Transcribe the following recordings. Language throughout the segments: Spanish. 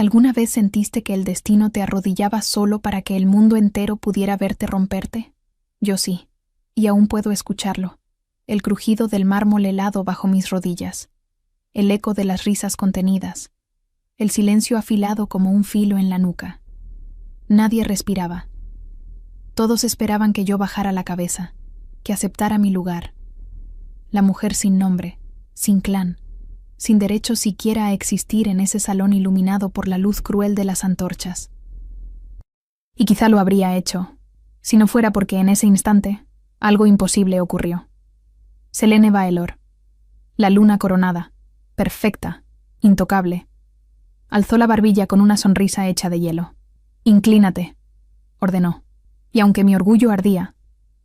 ¿Alguna vez sentiste que el destino te arrodillaba solo para que el mundo entero pudiera verte romperte? Yo sí, y aún puedo escucharlo. El crujido del mármol helado bajo mis rodillas, el eco de las risas contenidas, el silencio afilado como un filo en la nuca. Nadie respiraba. Todos esperaban que yo bajara la cabeza, que aceptara mi lugar. La mujer sin nombre, sin clan, sin derecho siquiera a existir en ese salón iluminado por la luz cruel de las antorchas. Y quizá lo habría hecho, si no fuera porque en ese instante algo imposible ocurrió. Selene Baelor, la luna coronada, perfecta, intocable, alzó la barbilla con una sonrisa hecha de hielo. «Inclínate», ordenó, y aunque mi orgullo ardía,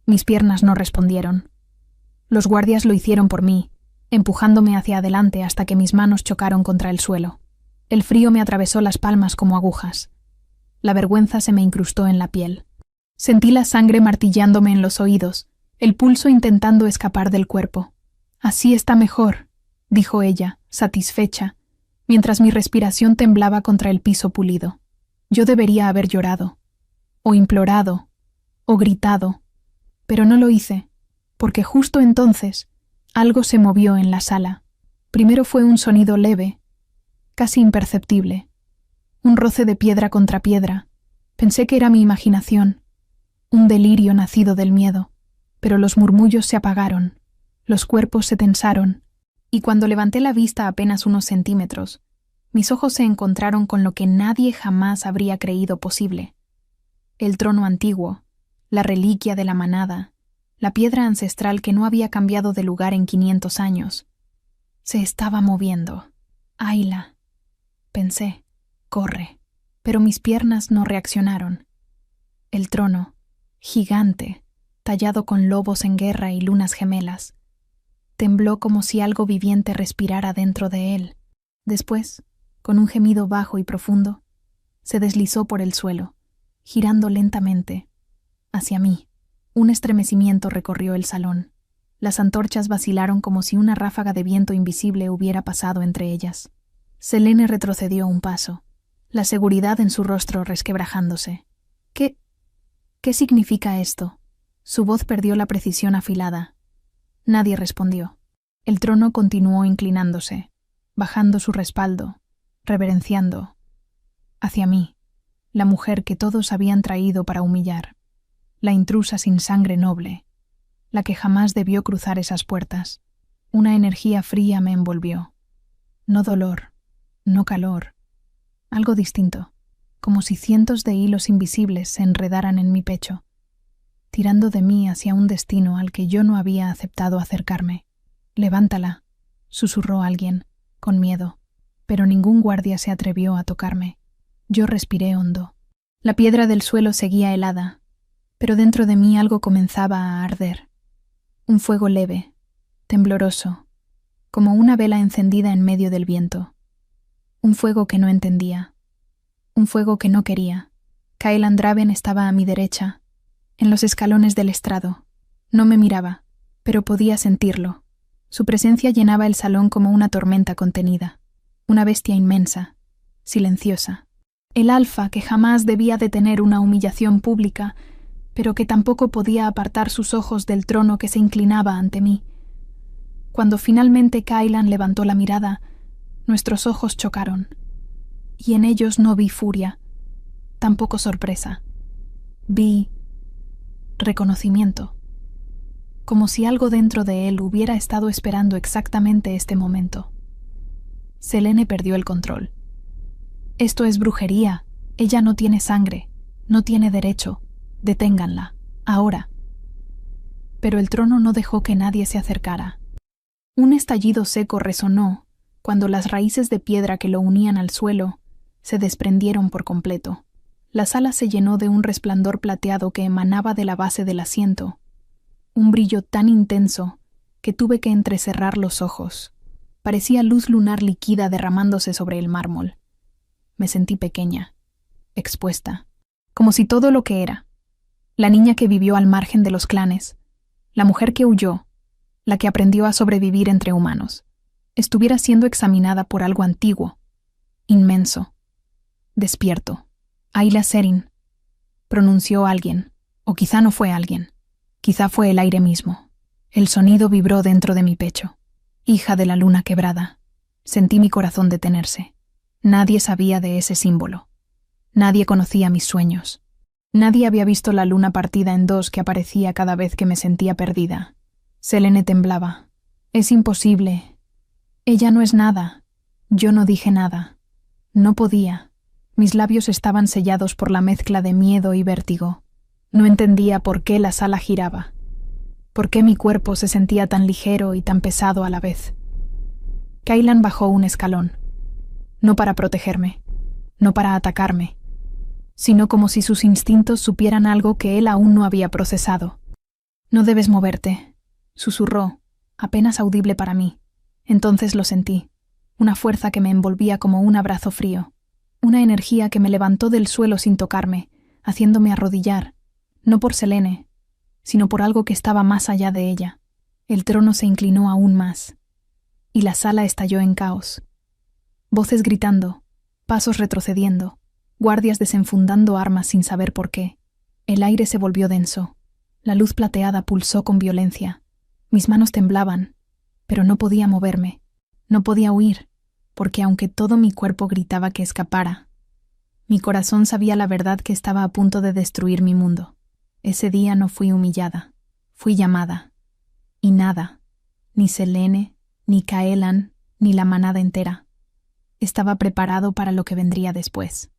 mis piernas no respondieron. Los guardias lo hicieron por mí, empujándome hacia adelante hasta que mis manos chocaron contra el suelo. El frío me atravesó las palmas como agujas. La vergüenza se me incrustó en la piel. Sentí la sangre martillándome en los oídos, el pulso intentando escapar del cuerpo. «Así está mejor», dijo ella, satisfecha, mientras mi respiración temblaba contra el piso pulido. Yo debería haber llorado, o implorado, o gritado, pero no lo hice, porque justo entonces algo se movió en la sala. Primero fue un sonido leve, casi imperceptible, un roce de piedra contra piedra. Pensé que era mi imaginación, un delirio nacido del miedo, pero los murmullos se apagaron, los cuerpos se tensaron, y cuando levanté la vista apenas unos centímetros, mis ojos se encontraron con lo que nadie jamás habría creído posible. El trono antiguo, la reliquia de la manada, la piedra ancestral que no había cambiado de lugar en 500 años. Se estaba moviendo. «Ayla», pensé, «corre», pero mis piernas no reaccionaron. El trono, gigante, tallado con lobos en guerra y lunas gemelas, tembló como si algo viviente respirara dentro de él. Después, con un gemido bajo y profundo, se deslizó por el suelo, girando lentamente hacia mí. Un estremecimiento recorrió el salón. Las antorchas vacilaron como si una ráfaga de viento invisible hubiera pasado entre ellas. Selene retrocedió un paso, la seguridad en su rostro resquebrajándose. ¿Qué significa esto?» Su voz perdió la precisión afilada. Nadie respondió. El trono continuó inclinándose, bajando su respaldo, reverenciando hacia mí, la mujer que todos habían traído para humillar, la intrusa sin sangre noble, la que jamás debió cruzar esas puertas. Una energía fría me envolvió. No dolor, no calor, algo distinto, como si cientos de hilos invisibles se enredaran en mi pecho, tirando de mí hacia un destino al que yo no había aceptado acercarme. «Levántala», susurró alguien, con miedo, pero ningún guardia se atrevió a tocarme. Yo respiré hondo. La piedra del suelo seguía helada, pero dentro de mí algo comenzaba a arder. Un fuego leve, tembloroso, como una vela encendida en medio del viento. Un fuego que no entendía. Un fuego que no quería. Kyle Draven estaba a mi derecha, en los escalones del estrado. No me miraba, pero podía sentirlo. Su presencia llenaba el salón como una tormenta contenida. Una bestia inmensa, silenciosa. El alfa que jamás debía detener una humillación pública, pero que tampoco podía apartar sus ojos del trono que se inclinaba ante mí. Cuando finalmente Kylan levantó la mirada, nuestros ojos chocaron, y en ellos no vi furia, tampoco sorpresa. Vi reconocimiento, como si algo dentro de él hubiera estado esperando exactamente este momento. Selene perdió el control. «Esto es brujería. Ella no tiene sangre, no tiene derecho. Deténganla, ahora». Pero el trono no dejó que nadie se acercara. Un estallido seco resonó cuando las raíces de piedra que lo unían al suelo se desprendieron por completo. La sala se llenó de un resplandor plateado que emanaba de la base del asiento, un brillo tan intenso que tuve que entrecerrar los ojos. Parecía luz lunar líquida derramándose sobre el mármol. Me sentí pequeña, expuesta, como si todo lo que era, la niña que vivió al margen de los clanes, la mujer que huyó, la que aprendió a sobrevivir entre humanos, estuviera siendo examinada por algo antiguo, inmenso, Despierto. Ayla Serin, pronunció alguien, o quizá no fue alguien. Quizá fue el aire mismo. El sonido vibró dentro de mi pecho. Hija de la luna quebrada. Sentí mi corazón detenerse. Nadie sabía de ese símbolo. Nadie conocía mis sueños. Nadie había visto la luna partida en dos que aparecía cada vez que me sentía perdida. Selene temblaba. Es imposible. Ella no es nada. Yo no dije nada. No podía. Mis labios estaban sellados por la mezcla de miedo y vértigo. No entendía por qué la sala giraba. ¿Por qué mi cuerpo se sentía tan ligero y tan pesado a la vez? Kailan bajó un escalón. No para protegerme, no para atacarme, sino como si sus instintos supieran algo que él aún no había procesado. «No debes moverte», susurró, apenas audible para mí. Entonces lo sentí, una fuerza que me envolvía como un abrazo frío, una energía que me levantó del suelo sin tocarme, haciéndome arrodillar, no por Selene, sino por algo que estaba más allá de ella. El trono se inclinó aún más, y la sala estalló en caos. Voces gritando, pasos retrocediendo, guardias desenfundando armas sin saber por qué. El aire se volvió denso. La luz plateada pulsó con violencia. Mis manos temblaban, pero no podía moverme. No podía huir, porque aunque todo mi cuerpo gritaba que escapara, mi corazón sabía la verdad que estaba a punto de destruir mi mundo. Ese día no fui humillada, fui llamada. Y nada, ni Selene, ni Kaelan, ni la manada entera. Estaba preparado para lo que vendría después.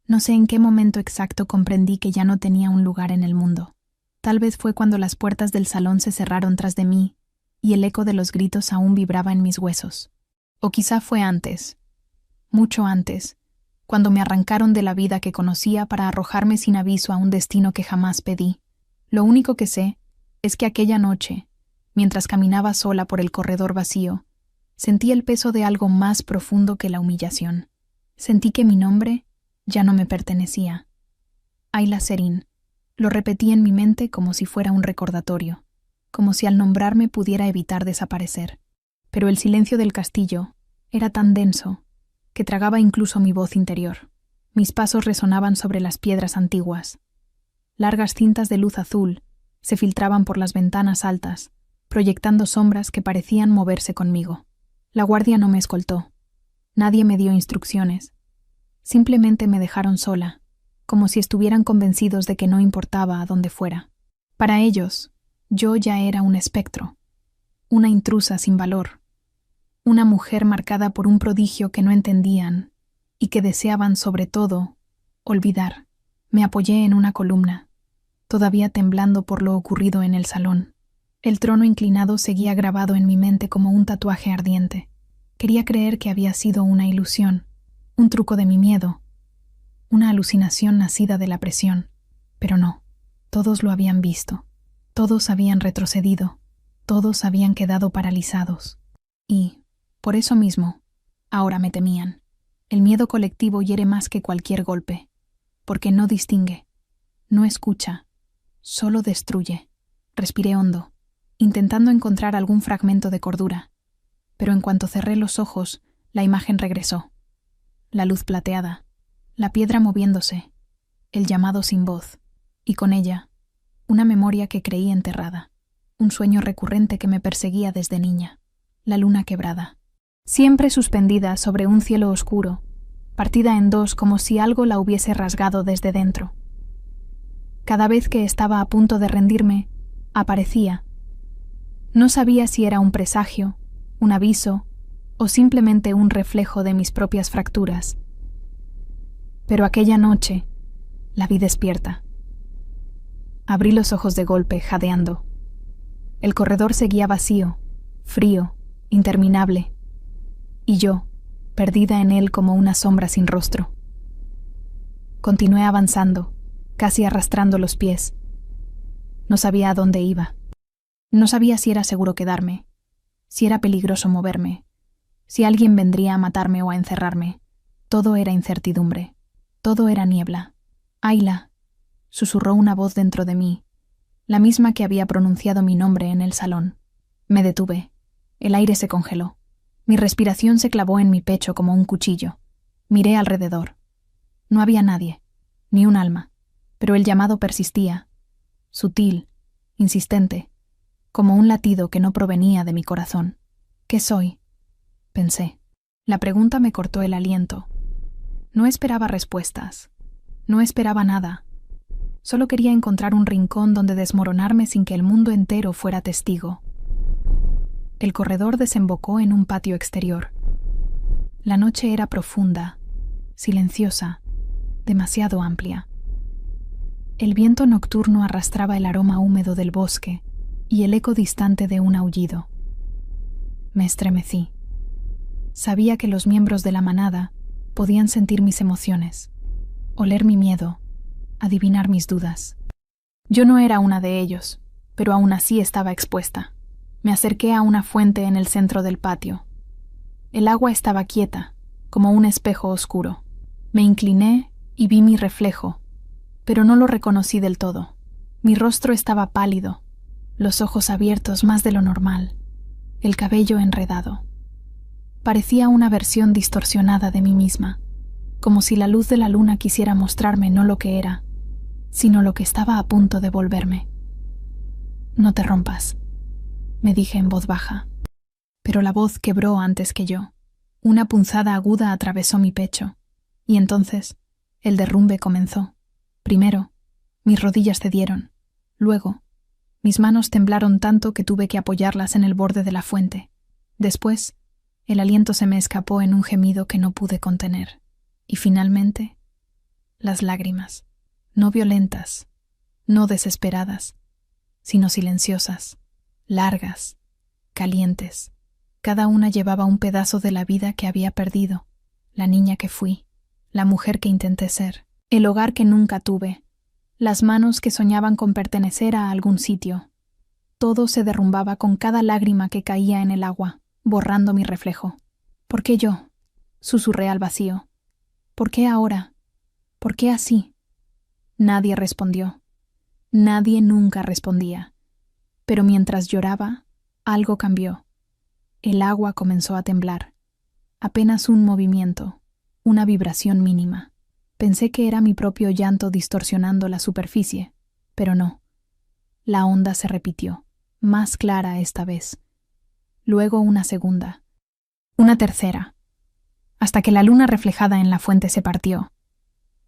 No sé en qué momento exacto comprendí que ya no tenía un lugar en el mundo. Tal vez fue cuando las puertas del salón se cerraron tras de mí y el eco de los gritos aún vibraba en mis huesos. O quizá fue antes, mucho antes, cuando me arrancaron de la vida que conocía para arrojarme sin aviso a un destino que jamás pedí. Lo único que sé es que aquella noche, mientras caminaba sola por el corredor vacío, sentí el peso de algo más profundo que la humillación. Sentí que mi nombre ya no me pertenecía. Ayla Serin. Lo repetí en mi mente como si fuera un recordatorio, como si al nombrarme pudiera evitar desaparecer. Pero el silencio del castillo era tan denso que tragaba incluso mi voz interior. Mis pasos resonaban sobre las piedras antiguas. Largas cintas de luz azul se filtraban por las ventanas altas, proyectando sombras que parecían moverse conmigo. La guardia no me escoltó. Nadie me dio instrucciones. Simplemente me dejaron sola, como si estuvieran convencidos de que no importaba a dónde fuera. Para ellos, yo ya era un espectro, una intrusa sin valor, una mujer marcada por un prodigio que no entendían y que deseaban sobre todo olvidar. Me apoyé en una columna, todavía temblando por lo ocurrido en el salón. El trono inclinado seguía grabado en mi mente como un tatuaje ardiente. Quería creer que había sido una ilusión, un truco de mi miedo, una alucinación nacida de la presión. Pero no, todos lo habían visto, todos habían retrocedido, todos habían quedado paralizados. Y, por eso mismo, ahora me temían. El miedo colectivo hiere más que cualquier golpe, porque no distingue, no escucha, solo destruye. Respiré hondo, intentando encontrar algún fragmento de cordura, pero en cuanto cerré los ojos, la imagen regresó. La luz plateada, la piedra moviéndose, el llamado sin voz, y con ella, una memoria que creí enterrada, un sueño recurrente que me perseguía desde niña, la luna quebrada, siempre suspendida sobre un cielo oscuro, partida en dos como si algo la hubiese rasgado desde dentro. Cada vez que estaba a punto de rendirme, aparecía. No sabía si era un presagio, un aviso o simplemente un reflejo de mis propias fracturas. Pero aquella noche la vi despierta. Abrí los ojos de golpe, jadeando. El corredor seguía vacío, frío, interminable, y yo, perdida en él como una sombra sin rostro. Continué avanzando, casi arrastrando los pies. No sabía a dónde iba. No sabía si era seguro quedarme, si era peligroso moverme, si alguien vendría a matarme o a encerrarme. Todo era incertidumbre, todo era niebla. Ayla, susurró una voz dentro de mí, la misma que había pronunciado mi nombre en el salón. Me detuve. El aire se congeló. Mi respiración se clavó en mi pecho como un cuchillo. Miré alrededor. No había nadie, ni un alma, pero el llamado persistía, sutil, insistente, como un latido que no provenía de mi corazón. ¿Qué soy?, pensé. La pregunta me cortó el aliento. No esperaba respuestas, no esperaba nada. Solo quería encontrar un rincón donde desmoronarme sin que el mundo entero fuera testigo. El corredor desembocó en un patio exterior. La noche era profunda, silenciosa, demasiado amplia. El viento nocturno arrastraba el aroma húmedo del bosque y el eco distante de un aullido. Me estremecí. Sabía que los miembros de la manada podían sentir mis emociones, oler mi miedo, adivinar mis dudas. Yo no era una de ellos, pero aún así estaba expuesta. Me acerqué a una fuente en el centro del patio. El agua estaba quieta, como un espejo oscuro. Me incliné y vi mi reflejo, pero no lo reconocí del todo. Mi rostro estaba pálido, los ojos abiertos más de lo normal, el cabello enredado. Parecía una versión distorsionada de mí misma, como si la luz de la luna quisiera mostrarme no lo que era, sino lo que estaba a punto de volverme. «No te rompas», me dije en voz baja. Pero la voz quebró antes que yo. Una punzada aguda atravesó mi pecho, y entonces el derrumbe comenzó. Primero, mis rodillas cedieron. Luego, mis manos temblaron tanto que tuve que apoyarlas en el borde de la fuente. Después, el aliento se me escapó en un gemido que no pude contener. Y finalmente, las lágrimas, no violentas, no desesperadas, sino silenciosas, largas, calientes. Cada una llevaba un pedazo de la vida que había perdido, la niña que fui, la mujer que intenté ser, el hogar que nunca tuve, las manos que soñaban con pertenecer a algún sitio. Todo se derrumbaba con cada lágrima que caía en el agua, borrando mi reflejo. ¿Por qué yo?, susurré al vacío. ¿Por qué ahora? ¿Por qué así? Nadie respondió. Nadie nunca respondía. Pero mientras lloraba, algo cambió. El agua comenzó a temblar. Apenas un movimiento, una vibración mínima. Pensé que era mi propio llanto distorsionando la superficie, pero no. La onda se repitió, más clara esta vez. Luego una segunda. Una tercera. Hasta que la luna reflejada en la fuente se partió.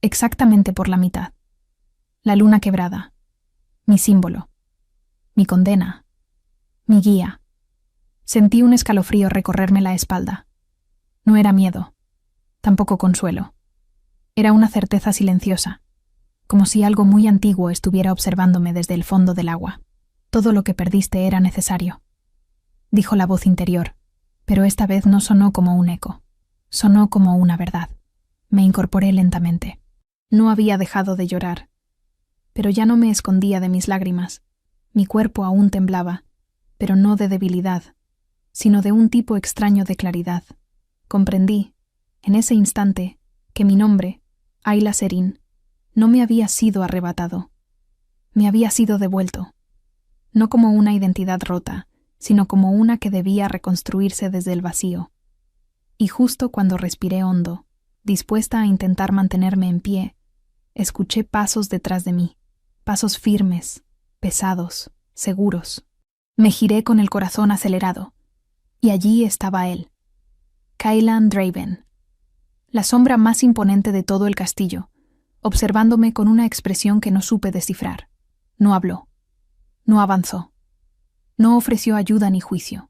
Exactamente por la mitad. La luna quebrada. Mi símbolo. Mi condena. Mi guía. Sentí un escalofrío recorrerme la espalda. No era miedo. Tampoco consuelo. Era una certeza silenciosa, como si algo muy antiguo estuviera observándome desde el fondo del agua. Todo lo que perdiste era necesario, dijo la voz interior, pero esta vez no sonó como un eco. Sonó como una verdad. Me incorporé lentamente. No había dejado de llorar, pero ya no me escondía de mis lágrimas. Mi cuerpo aún temblaba, pero no de debilidad, sino de un tipo extraño de claridad. Comprendí, en ese instante, que mi nombre, Ayla Serín, no me había sido arrebatado. Me había sido devuelto, no como una identidad rota, sino como una que debía reconstruirse desde el vacío. Y justo cuando respiré hondo, dispuesta a intentar mantenerme en pie, escuché pasos detrás de mí, pasos firmes, pesados, seguros. Me giré con el corazón acelerado, y allí estaba él, Kaylan Draven, la sombra más imponente de todo el castillo, observándome con una expresión que no supe descifrar. No habló, no avanzó, no ofreció ayuda ni juicio.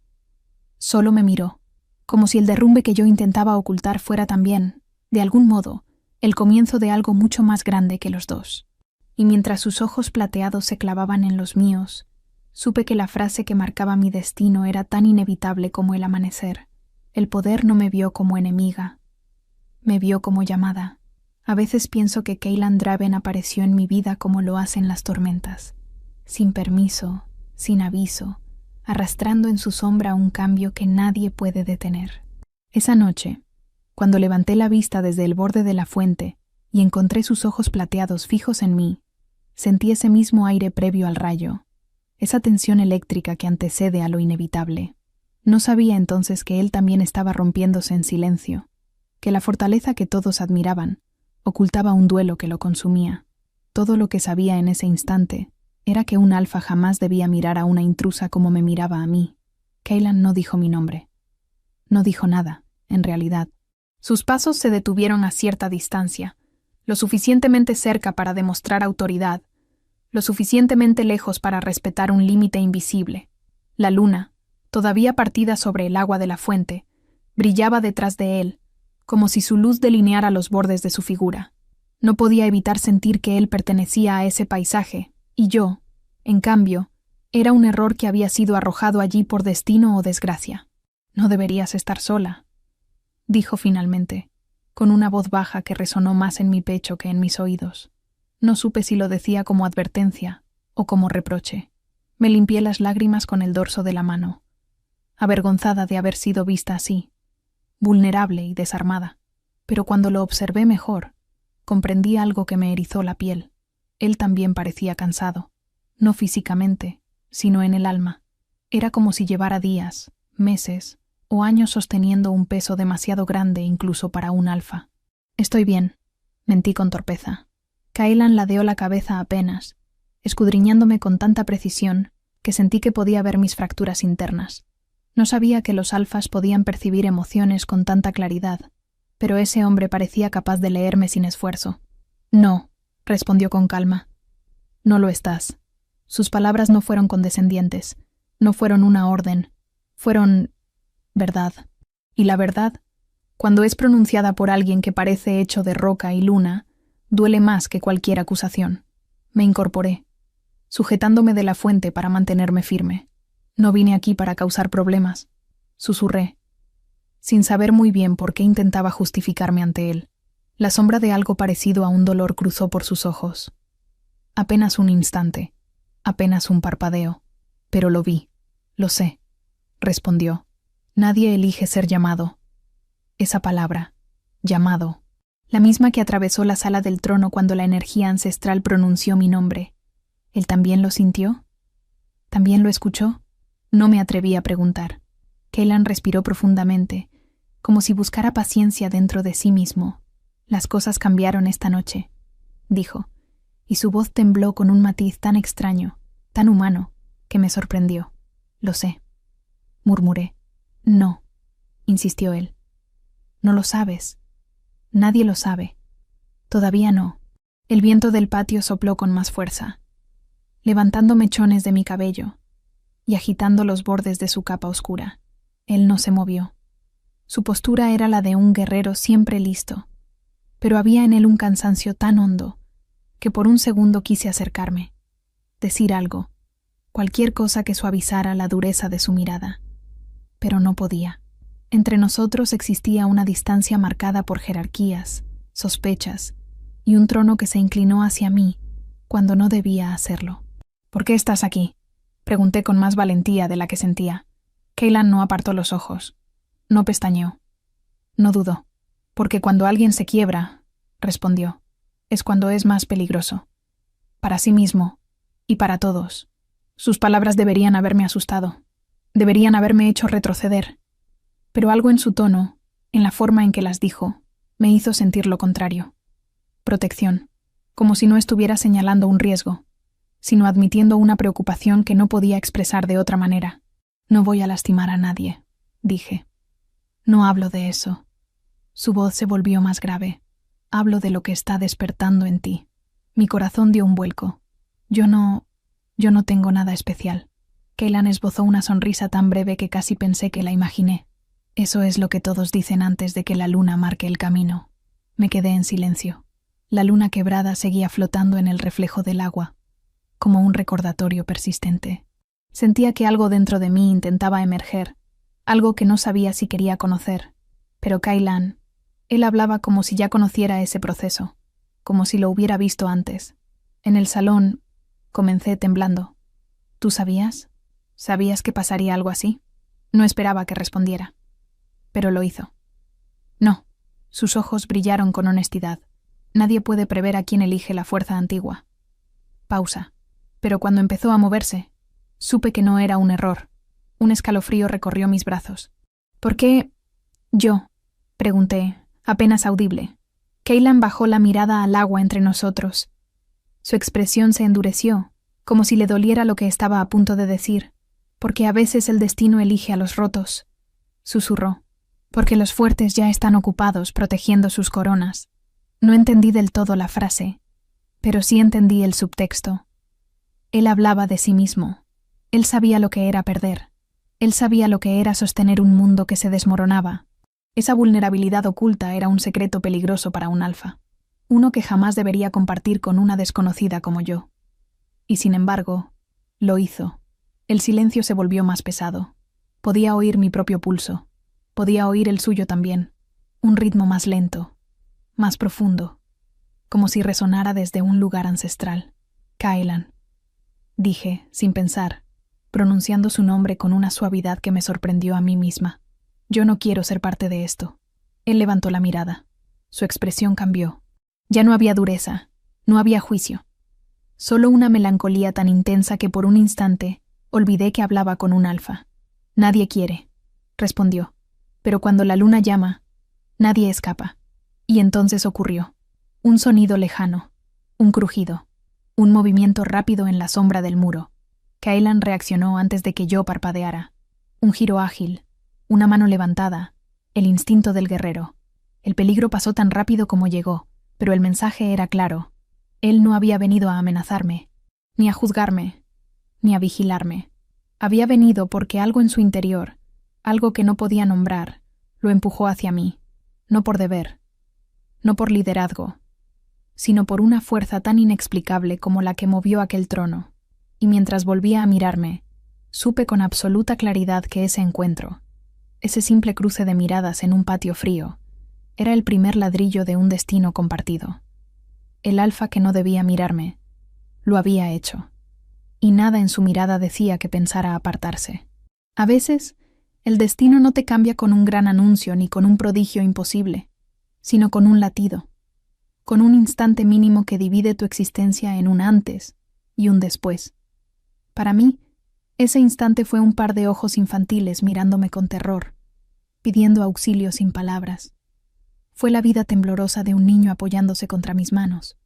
Solo me miró, como si el derrumbe que yo intentaba ocultar fuera también, de algún modo, el comienzo de algo mucho más grande que los dos. Y mientras sus ojos plateados se clavaban en los míos, supe que la frase que marcaba mi destino era tan inevitable como el amanecer. El poder no me vio como enemiga, me vio como llamada. A veces pienso que Kaylan Draven apareció en mi vida como lo hacen las tormentas, sin permiso, sin aviso, arrastrando en su sombra un cambio que nadie puede detener. Esa noche, cuando levanté la vista desde el borde de la fuente y encontré sus ojos plateados fijos en mí, sentí ese mismo aire previo al rayo, esa tensión eléctrica que antecede a lo inevitable. No sabía entonces que él también estaba rompiéndose en silencio, que la fortaleza que todos admiraban, Ocultaba un duelo que lo consumía. Todo lo que sabía en ese instante era que un alfa jamás debía mirar a una intrusa como me miraba a mí. Cailan no dijo mi nombre. No dijo nada, en realidad. Sus pasos se detuvieron a cierta distancia, lo suficientemente cerca para demostrar autoridad, lo suficientemente lejos para respetar un límite invisible. La luna, todavía partida sobre el agua de la fuente, brillaba detrás de él, como si su luz delineara los bordes de su figura. No podía evitar sentir que él pertenecía a ese paisaje, y yo, en cambio, era un error que había sido arrojado allí por destino o desgracia. «No deberías estar sola», dijo finalmente, con una voz baja que resonó más en mi pecho que en mis oídos. No supe si lo decía como advertencia o como reproche. Me limpié las lágrimas con el dorso de la mano, avergonzada de haber sido vista así, vulnerable y desarmada. Pero cuando lo observé mejor, comprendí algo que me erizó la piel. Él también parecía cansado, no físicamente, sino en el alma. Era como si llevara días, meses o años sosteniendo un peso demasiado grande incluso para un alfa. «Estoy bien», mentí con torpeza. Cailan ladeó la cabeza apenas, escudriñándome con tanta precisión que sentí que podía ver mis fracturas internas. No sabía que los alfas podían percibir emociones con tanta claridad, pero ese hombre parecía capaz de leerme sin esfuerzo. «No», respondió con calma. «No lo estás». Sus palabras no fueron condescendientes, no fueron una orden, fueron verdad. Y la verdad, cuando es pronunciada por alguien que parece hecho de roca y luna, duele más que cualquier acusación. Me incorporé, sujetándome de la fuente para mantenerme firme. «No vine aquí para causar problemas», susurré, sin saber muy bien por qué intentaba justificarme ante él. La sombra de algo parecido a un dolor cruzó por sus ojos. Apenas un instante, apenas un parpadeo, pero lo vi, lo sé, respondió. «Nadie elige ser llamado». Esa palabra, llamado, la misma que atravesó la sala del trono cuando la energía ancestral pronunció mi nombre. ¿Él también lo sintió? ¿También lo escuchó? No me atreví a preguntar. Cailan respiró profundamente, como si buscara paciencia dentro de sí mismo. «Las cosas cambiaron esta noche», dijo, y su voz tembló con un matiz tan extraño, tan humano, que me sorprendió. «Lo sé», murmuré. «No», insistió él. «No lo sabes. Nadie lo sabe. Todavía no». El viento del patio sopló con más fuerza, levantando mechones de mi cabello y agitando los bordes de su capa oscura. Él no se movió. Su postura era la de un guerrero siempre listo, pero había en él un cansancio tan hondo que por un segundo quise acercarme, decir algo, cualquier cosa que suavizara la dureza de su mirada. Pero no podía. Entre nosotros existía una distancia marcada por jerarquías, sospechas y un trono que se inclinó hacia mí cuando no debía hacerlo. «¿Por qué estás aquí?», pregunté con más valentía de la que sentía. Cailan no apartó los ojos, no pestañeó, no dudó. «Porque cuando alguien se quiebra», respondió, «es cuando es más peligroso. Para sí mismo y para todos». Sus palabras deberían haberme asustado, deberían haberme hecho retroceder, pero algo en su tono, en la forma en que las dijo, me hizo sentir lo contrario. Protección, como si no estuviera señalando un riesgo, sino admitiendo una preocupación que no podía expresar de otra manera. «No voy a lastimar a nadie», dije. «No hablo de eso». Su voz se volvió más grave. «Hablo de lo que está despertando en ti». Mi corazón dio un vuelco. Yo no tengo nada especial». Cailan esbozó una sonrisa tan breve que casi pensé que la imaginé. «Eso es lo que todos dicen antes de que la luna marque el camino». Me quedé en silencio. La luna quebrada seguía flotando en el reflejo del agua, como un recordatorio persistente. Sentía que algo dentro de mí intentaba emerger, algo que no sabía si quería conocer. Pero Cailan, él hablaba como si ya conociera ese proceso, como si lo hubiera visto antes. En el salón, comencé temblando. «¿Tú sabías? ¿Sabías que pasaría algo así?» No esperaba que respondiera, pero lo hizo. «No». Sus ojos brillaron con honestidad. «Nadie puede prever a quién elige la fuerza antigua». Pausa. Pero cuando empezó a moverse, supe que no era un error. Un escalofrío recorrió mis brazos. «¿Por qué yo?», pregunté, apenas audible. Kaylan bajó la mirada al agua entre nosotros. Su expresión se endureció, como si le doliera lo que estaba a punto de decir, porque a veces el destino elige a los rotos. Susurró, porque los fuertes ya están ocupados protegiendo sus coronas. No entendí del todo la frase, pero sí entendí el subtexto. Él hablaba de sí mismo. Él sabía lo que era perder. Él sabía lo que era sostener un mundo que se desmoronaba. Esa vulnerabilidad oculta era un secreto peligroso para un alfa, uno que jamás debería compartir con una desconocida como yo. Y sin embargo, lo hizo. El silencio se volvió más pesado. Podía oír mi propio pulso. Podía oír el suyo también. Un ritmo más lento, más profundo, como si resonara desde un lugar ancestral. Kaylan, dije, sin pensar, pronunciando su nombre con una suavidad que me sorprendió a mí misma. Yo no quiero ser parte de esto. Él levantó la mirada. Su expresión cambió. Ya no había dureza, no había juicio. Solo una melancolía tan intensa que por un instante olvidé que hablaba con un alfa. Nadie quiere, respondió. Pero cuando la luna llama, nadie escapa. Y entonces ocurrió. Un sonido lejano, un crujido, un movimiento rápido en la sombra del muro. Kaylan reaccionó antes de que yo parpadeara. Un giro ágil, una mano levantada, el instinto del guerrero. El peligro pasó tan rápido como llegó, pero el mensaje era claro. Él no había venido a amenazarme, ni a juzgarme, ni a vigilarme. Había venido porque algo en su interior, algo que no podía nombrar, lo empujó hacia mí, no por deber, no por liderazgo, sino por una fuerza tan inexplicable como la que movió aquel trono. Y mientras volvía a mirarme, supe con absoluta claridad que ese encuentro, ese simple cruce de miradas en un patio frío, era el primer ladrillo de un destino compartido. El alfa que no debía mirarme, lo había hecho, y nada en su mirada decía que pensara apartarse. A veces, el destino no te cambia con un gran anuncio ni con un prodigio imposible, sino con un latido, con un instante mínimo que divide tu existencia en un antes y un después. Para mí, ese instante fue un par de ojos infantiles mirándome con terror, pidiendo auxilio sin palabras. Fue la vida temblorosa de un niño apoyándose contra mis manos,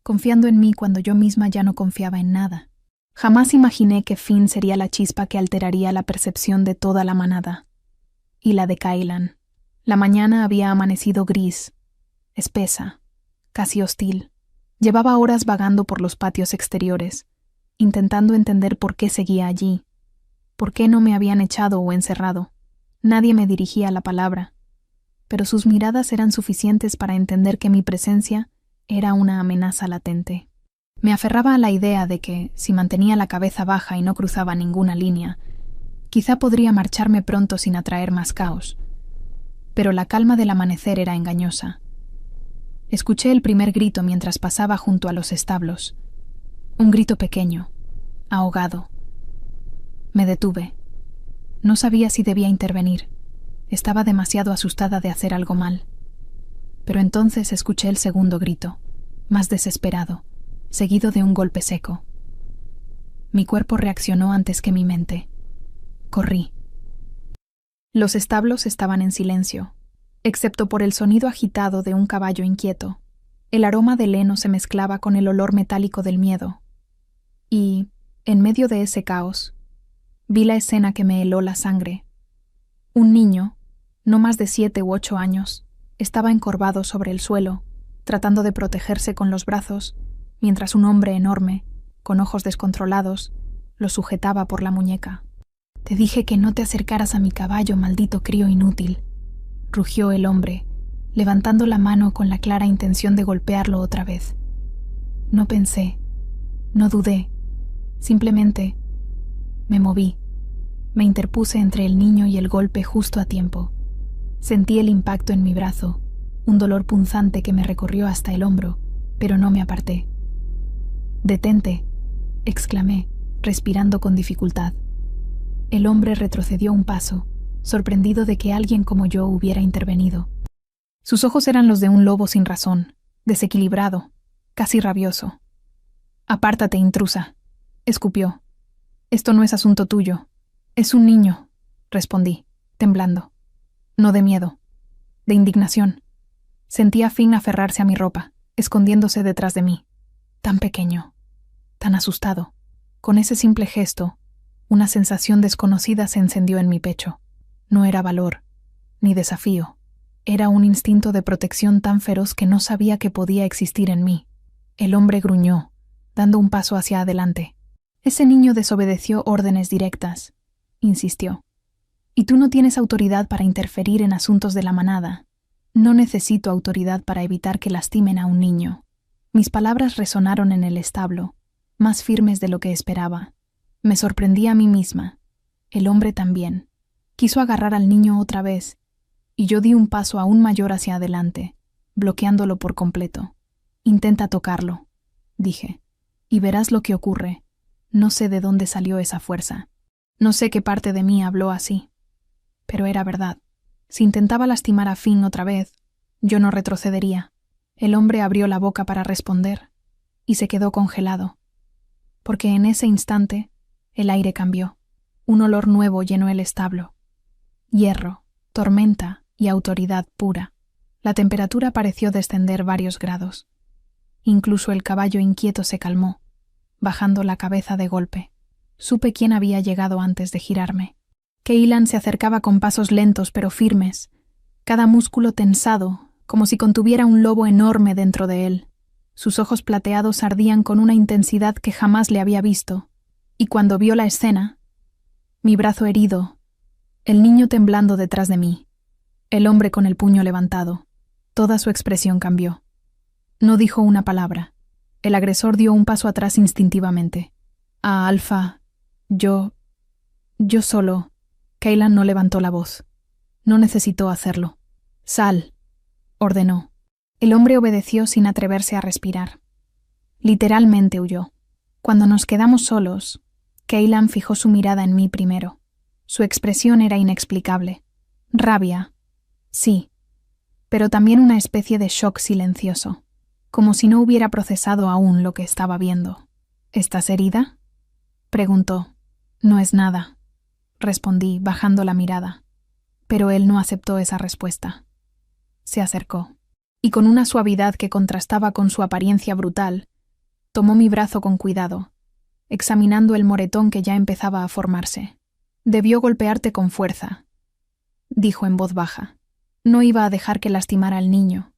confiando en mí cuando yo misma ya no confiaba en nada. Jamás imaginé que Finn sería la chispa que alteraría la percepción de toda la manada. Y la de Kaylan. La mañana había amanecido gris, espesa, casi hostil. Llevaba horas vagando por los patios exteriores, intentando entender por qué seguía allí, por qué no me habían echado o encerrado. Nadie me dirigía la palabra, pero sus miradas eran suficientes para entender que mi presencia era una amenaza latente. Me aferraba a la idea de que, si mantenía la cabeza baja y no cruzaba ninguna línea, quizá podría marcharme pronto sin atraer más caos. Pero la calma del amanecer era engañosa. Escuché el primer grito mientras pasaba junto a los establos. Un grito pequeño, ahogado. Me detuve. No sabía si debía intervenir. Estaba demasiado asustada de hacer algo mal. Pero entonces escuché el segundo grito, más desesperado, seguido de un golpe seco. Mi cuerpo reaccionó antes que mi mente. Corrí. Los establos estaban en silencio, excepto por el sonido agitado de un caballo inquieto. El aroma del heno se mezclaba con el olor metálico del miedo. Y, en medio de ese caos, vi la escena que me heló la sangre. Un niño, no más de 7 u 8 años, estaba encorvado sobre el suelo, tratando de protegerse con los brazos, mientras un hombre enorme, con ojos descontrolados, lo sujetaba por la muñeca. «Te dije que no te acercaras a mi caballo, maldito crío inútil», rugió el hombre, levantando la mano con la clara intención de golpearlo otra vez. No pensé, no dudé, simplemente me moví. Me interpuse entre el niño y el golpe justo a tiempo. Sentí el impacto en mi brazo, un dolor punzante que me recorrió hasta el hombro, pero no me aparté. «Detente», exclamé, respirando con dificultad. El hombre retrocedió un paso, sorprendido de que alguien como yo hubiera intervenido. Sus ojos eran los de un lobo sin razón, desequilibrado, casi rabioso. «Apártate, intrusa», escupió. «Esto no es asunto tuyo. Es un niño», respondí, temblando. No de miedo, de indignación. Sentí a Finn aferrarse a mi ropa, escondiéndose detrás de mí. Tan pequeño, tan asustado. Con ese simple gesto, una sensación desconocida se encendió en mi pecho. No era valor, ni desafío. Era un instinto de protección tan feroz que no sabía que podía existir en mí. El hombre gruñó, dando un paso hacia adelante. Ese niño desobedeció órdenes directas. Insistió. Y tú no tienes autoridad para interferir en asuntos de la manada. No necesito autoridad para evitar que lastimen a un niño. Mis palabras resonaron en el establo, más firmes de lo que esperaba. Me sorprendí a mí misma. El hombre también. Quiso agarrar al niño otra vez, y yo di un paso aún mayor hacia adelante, bloqueándolo por completo. Intenta tocarlo, dije, y verás lo que ocurre. No sé de dónde salió esa fuerza. No sé qué parte de mí habló así. Pero era verdad. Si intentaba lastimar a Finn otra vez, yo no retrocedería. El hombre abrió la boca para responder, y se quedó congelado. Porque en ese instante, el aire cambió. Un olor nuevo llenó el establo. Hierro, tormenta y autoridad pura. La temperatura pareció descender varios grados. Incluso el caballo inquieto se calmó, bajando la cabeza de golpe. Supe quién había llegado antes de girarme. Keilan se acercaba con pasos lentos pero firmes, cada músculo tensado, como si contuviera un lobo enorme dentro de él. Sus ojos plateados ardían con una intensidad que jamás le había visto, y cuando vio la escena, mi brazo herido, el niño temblando detrás de mí, el hombre con el puño levantado, toda su expresión cambió. No dijo una palabra. El agresor dio un paso atrás instintivamente. A Alfa, yo solo. Keilan no levantó la voz. No necesitó hacerlo. Sal, ordenó. El hombre obedeció sin atreverse a respirar. Literalmente huyó. Cuando nos quedamos solos, Keilan fijó su mirada en mí primero. Su expresión era inexplicable. Rabia, sí, pero también una especie de shock silencioso, como si no hubiera procesado aún lo que estaba viendo. ¿Estás herida?, preguntó. No es nada, respondí, bajando la mirada. Pero él no aceptó esa respuesta. Se acercó, y con una suavidad que contrastaba con su apariencia brutal, tomó mi brazo con cuidado, examinando el moretón que ya empezaba a formarse. Debió golpearte con fuerza, dijo en voz baja. No iba a dejar que lastimara al niño.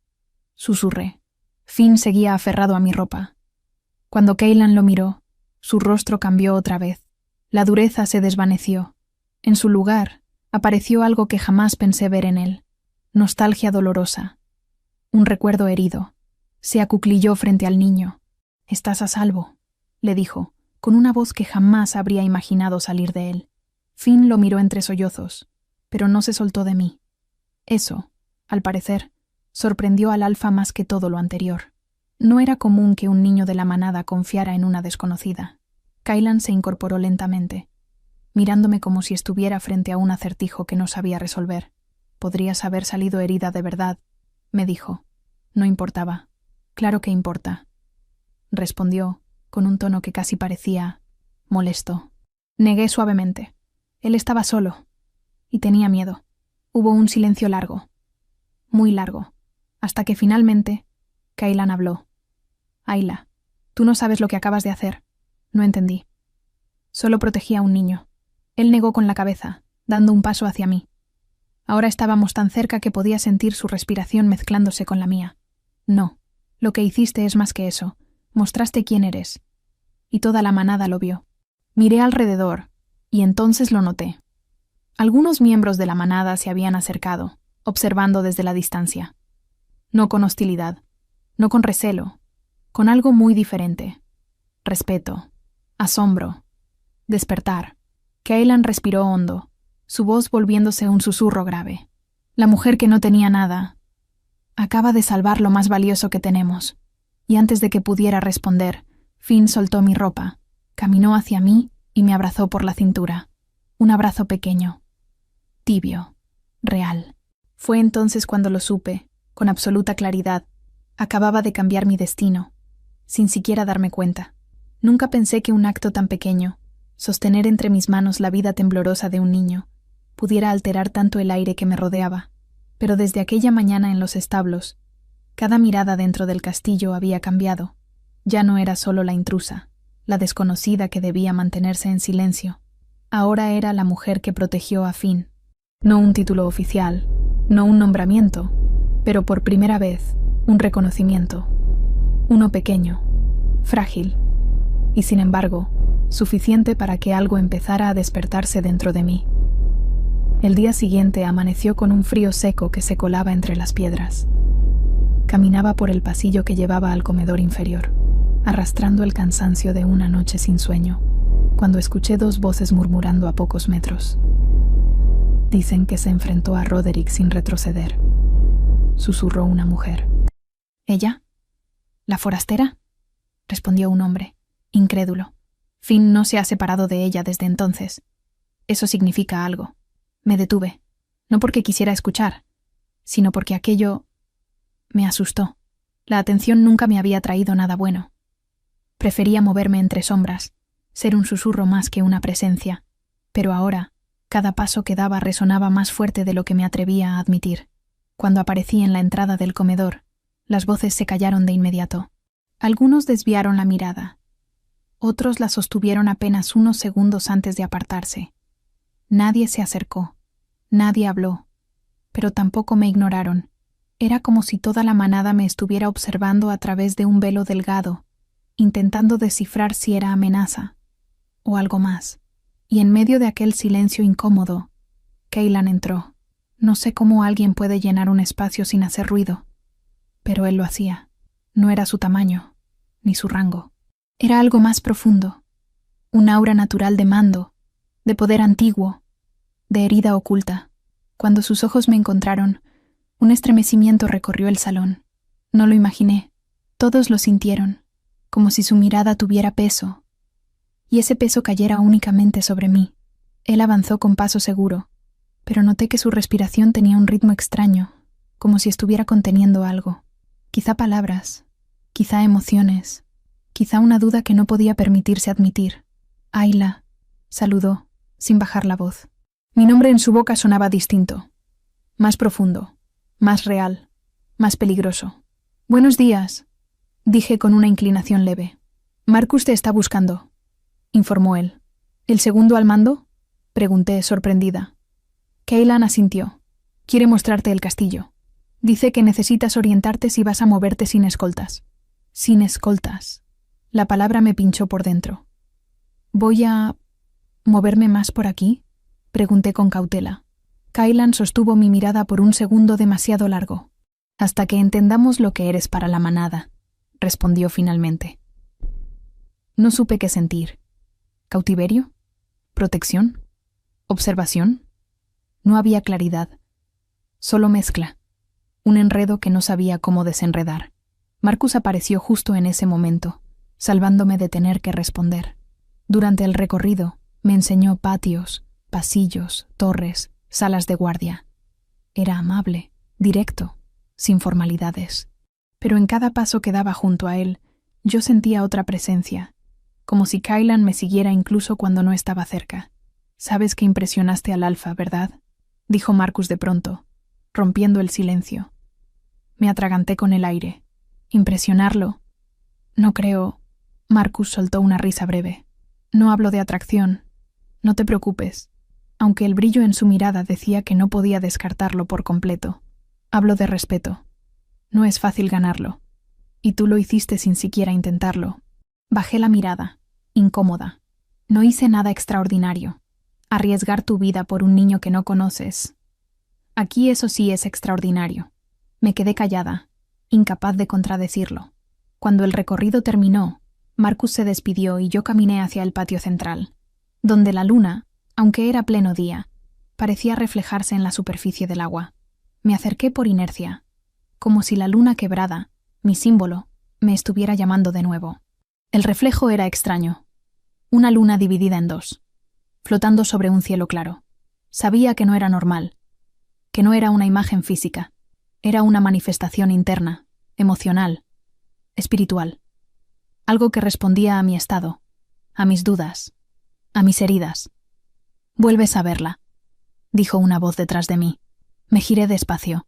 Susurré. Finn seguía aferrado a mi ropa. Cuando Keilan lo miró, su rostro cambió otra vez. La dureza se desvaneció. En su lugar, apareció algo que jamás pensé ver en él. Nostalgia dolorosa. Un recuerdo herido. Se acuclilló frente al niño. «Estás a salvo», le dijo, con una voz que jamás habría imaginado salir de él. Finn lo miró entre sollozos, pero no se soltó de mí. Eso, al parecer, sorprendió al Alfa más que todo lo anterior. No era común que un niño de la manada confiara en una desconocida. Keilan se incorporó lentamente, mirándome como si estuviera frente a un acertijo que no sabía resolver. «Podrías haber salido herida de verdad», me dijo. No importaba. «Claro que importa», respondió, con un tono que casi parecía molesto. Negué suavemente. Él estaba solo, y tenía miedo. Hubo un silencio largo, muy largo, hasta que finalmente Keilan habló. «Ayla, tú no sabes lo que acabas de hacer». No entendí. Solo protegía a un niño. Él negó con la cabeza, dando un paso hacia mí. Ahora estábamos tan cerca que podía sentir su respiración mezclándose con la mía. No, lo que hiciste es más que eso. Mostraste quién eres. Y toda la manada lo vio. Miré alrededor, y entonces lo noté. Algunos miembros de la manada se habían acercado, observando desde la distancia. No con hostilidad, no con recelo, con algo muy diferente. Respeto, asombro, despertar. Keilan respiró hondo, su voz volviéndose un susurro grave. La mujer que no tenía nada acaba de salvar lo más valioso que tenemos. Y antes de que pudiera responder, Finn soltó mi ropa, caminó hacia mí y me abrazó por la cintura. Un abrazo pequeño, tibio, real. Fue entonces cuando lo supe, con absoluta claridad. Acababa de cambiar mi destino, sin siquiera darme cuenta. Nunca pensé que un acto tan pequeño, sostener entre mis manos la vida temblorosa de un niño, pudiera alterar tanto el aire que me rodeaba. Pero desde aquella mañana en los establos, Cada mirada dentro del castillo había cambiado. Ya no era solo la intrusa, la desconocida que debía mantenerse en silencio. Ahora era la mujer que protegió a Finn. No un título oficial, no un nombramiento, pero por primera vez, un reconocimiento. Uno pequeño, frágil, y sin embargo, suficiente para que algo empezara a despertarse dentro de mí. El día siguiente amaneció con un frío seco que se colaba entre las piedras. Caminaba por el pasillo que llevaba al comedor inferior, arrastrando el cansancio de una noche sin sueño, cuando escuché dos voces murmurando a pocos metros. Dicen que se enfrentó a Roderick sin retroceder, susurró una mujer. ¿Ella? ¿La forastera? Respondió un hombre, incrédulo. Finn no se ha separado de ella desde entonces. Eso significa algo. Me detuve, no porque quisiera escuchar, sino porque aquello me asustó. La atención nunca me había traído nada bueno. Prefería moverme entre sombras, ser un susurro más que una presencia, pero ahora, cada paso que daba resonaba más fuerte de lo que me atrevía a admitir. Cuando aparecí en la entrada del comedor, las voces se callaron de inmediato. Algunos desviaron la mirada. Otros la sostuvieron apenas unos segundos antes de apartarse. Nadie se acercó, nadie habló, pero tampoco me ignoraron. Era como si toda la manada me estuviera observando a través de un velo delgado, intentando descifrar si era amenaza o algo más. Y en medio de aquel silencio incómodo, Cailan entró. No sé cómo alguien puede llenar un espacio sin hacer ruido, pero él lo hacía. No era su tamaño, ni su rango. Era algo más profundo, un aura natural de mando, de poder antiguo, de herida oculta. Cuando sus ojos me encontraron, un estremecimiento recorrió el salón. No lo imaginé. Todos lo sintieron, como si su mirada tuviera peso, y ese peso cayera únicamente sobre mí. Él avanzó con paso seguro, pero noté que su respiración tenía un ritmo extraño, como si estuviera conteniendo algo. Quizá palabras, quizá emociones, quizá una duda que no podía permitirse admitir. Ayla, saludó, sin bajar la voz. Mi nombre en su boca sonaba distinto, más profundo, más real, más peligroso. Buenos días, dije con una inclinación leve. Marcus te está buscando, informó él. ¿El segundo al mando? Pregunté, sorprendida. Cailan asintió. Quiere mostrarte el castillo. Dice que necesitas orientarte si vas a moverte sin escoltas. Sin escoltas. La palabra me pinchó por dentro. ¿Voy a moverme más por aquí?, pregunté con cautela. Cailan sostuvo mi mirada por un segundo demasiado largo. Hasta que entendamos lo que eres para la manada, respondió finalmente. No supe qué sentir. ¿Cautiverio? ¿Protección? ¿Observación? No había claridad. Solo mezcla. Un enredo que no sabía cómo desenredar. Marcus apareció justo en ese momento, salvándome de tener que responder. Durante el recorrido, me enseñó patios, pasillos, torres, salas de guardia. Era amable, directo, sin formalidades. Pero en cada paso que daba junto a él, yo sentía otra presencia, como si Cailan me siguiera incluso cuando no estaba cerca. Sabes que impresionaste al Alfa, ¿verdad?, dijo Marcus de pronto, rompiendo el silencio. Me atraganté con el aire. ¿Impresionarlo? No creo. Marcus soltó una risa breve. No hablo de atracción. No te preocupes, aunque el brillo en su mirada decía que no podía descartarlo por completo. Hablo de respeto. No es fácil ganarlo. Y tú lo hiciste sin siquiera intentarlo. Bajé la mirada, incómoda. No hice nada extraordinario. Arriesgar tu vida por un niño que no conoces. Aquí eso sí es extraordinario. Me quedé callada, incapaz de contradecirlo. Cuando el recorrido terminó, Marcus se despidió y yo caminé hacia el patio central, donde la luna, aunque era pleno día, parecía reflejarse en la superficie del agua. Me acerqué por inercia, como si la luna quebrada, mi símbolo, me estuviera llamando de nuevo. El reflejo era extraño. Una luna dividida en dos, flotando sobre un cielo claro. Sabía que no era normal, que no era una imagen física. Era una manifestación interna, emocional, espiritual. Algo que respondía a mi estado, a mis dudas, a mis heridas. «Vuelves a verla», dijo una voz detrás de mí. Me giré despacio.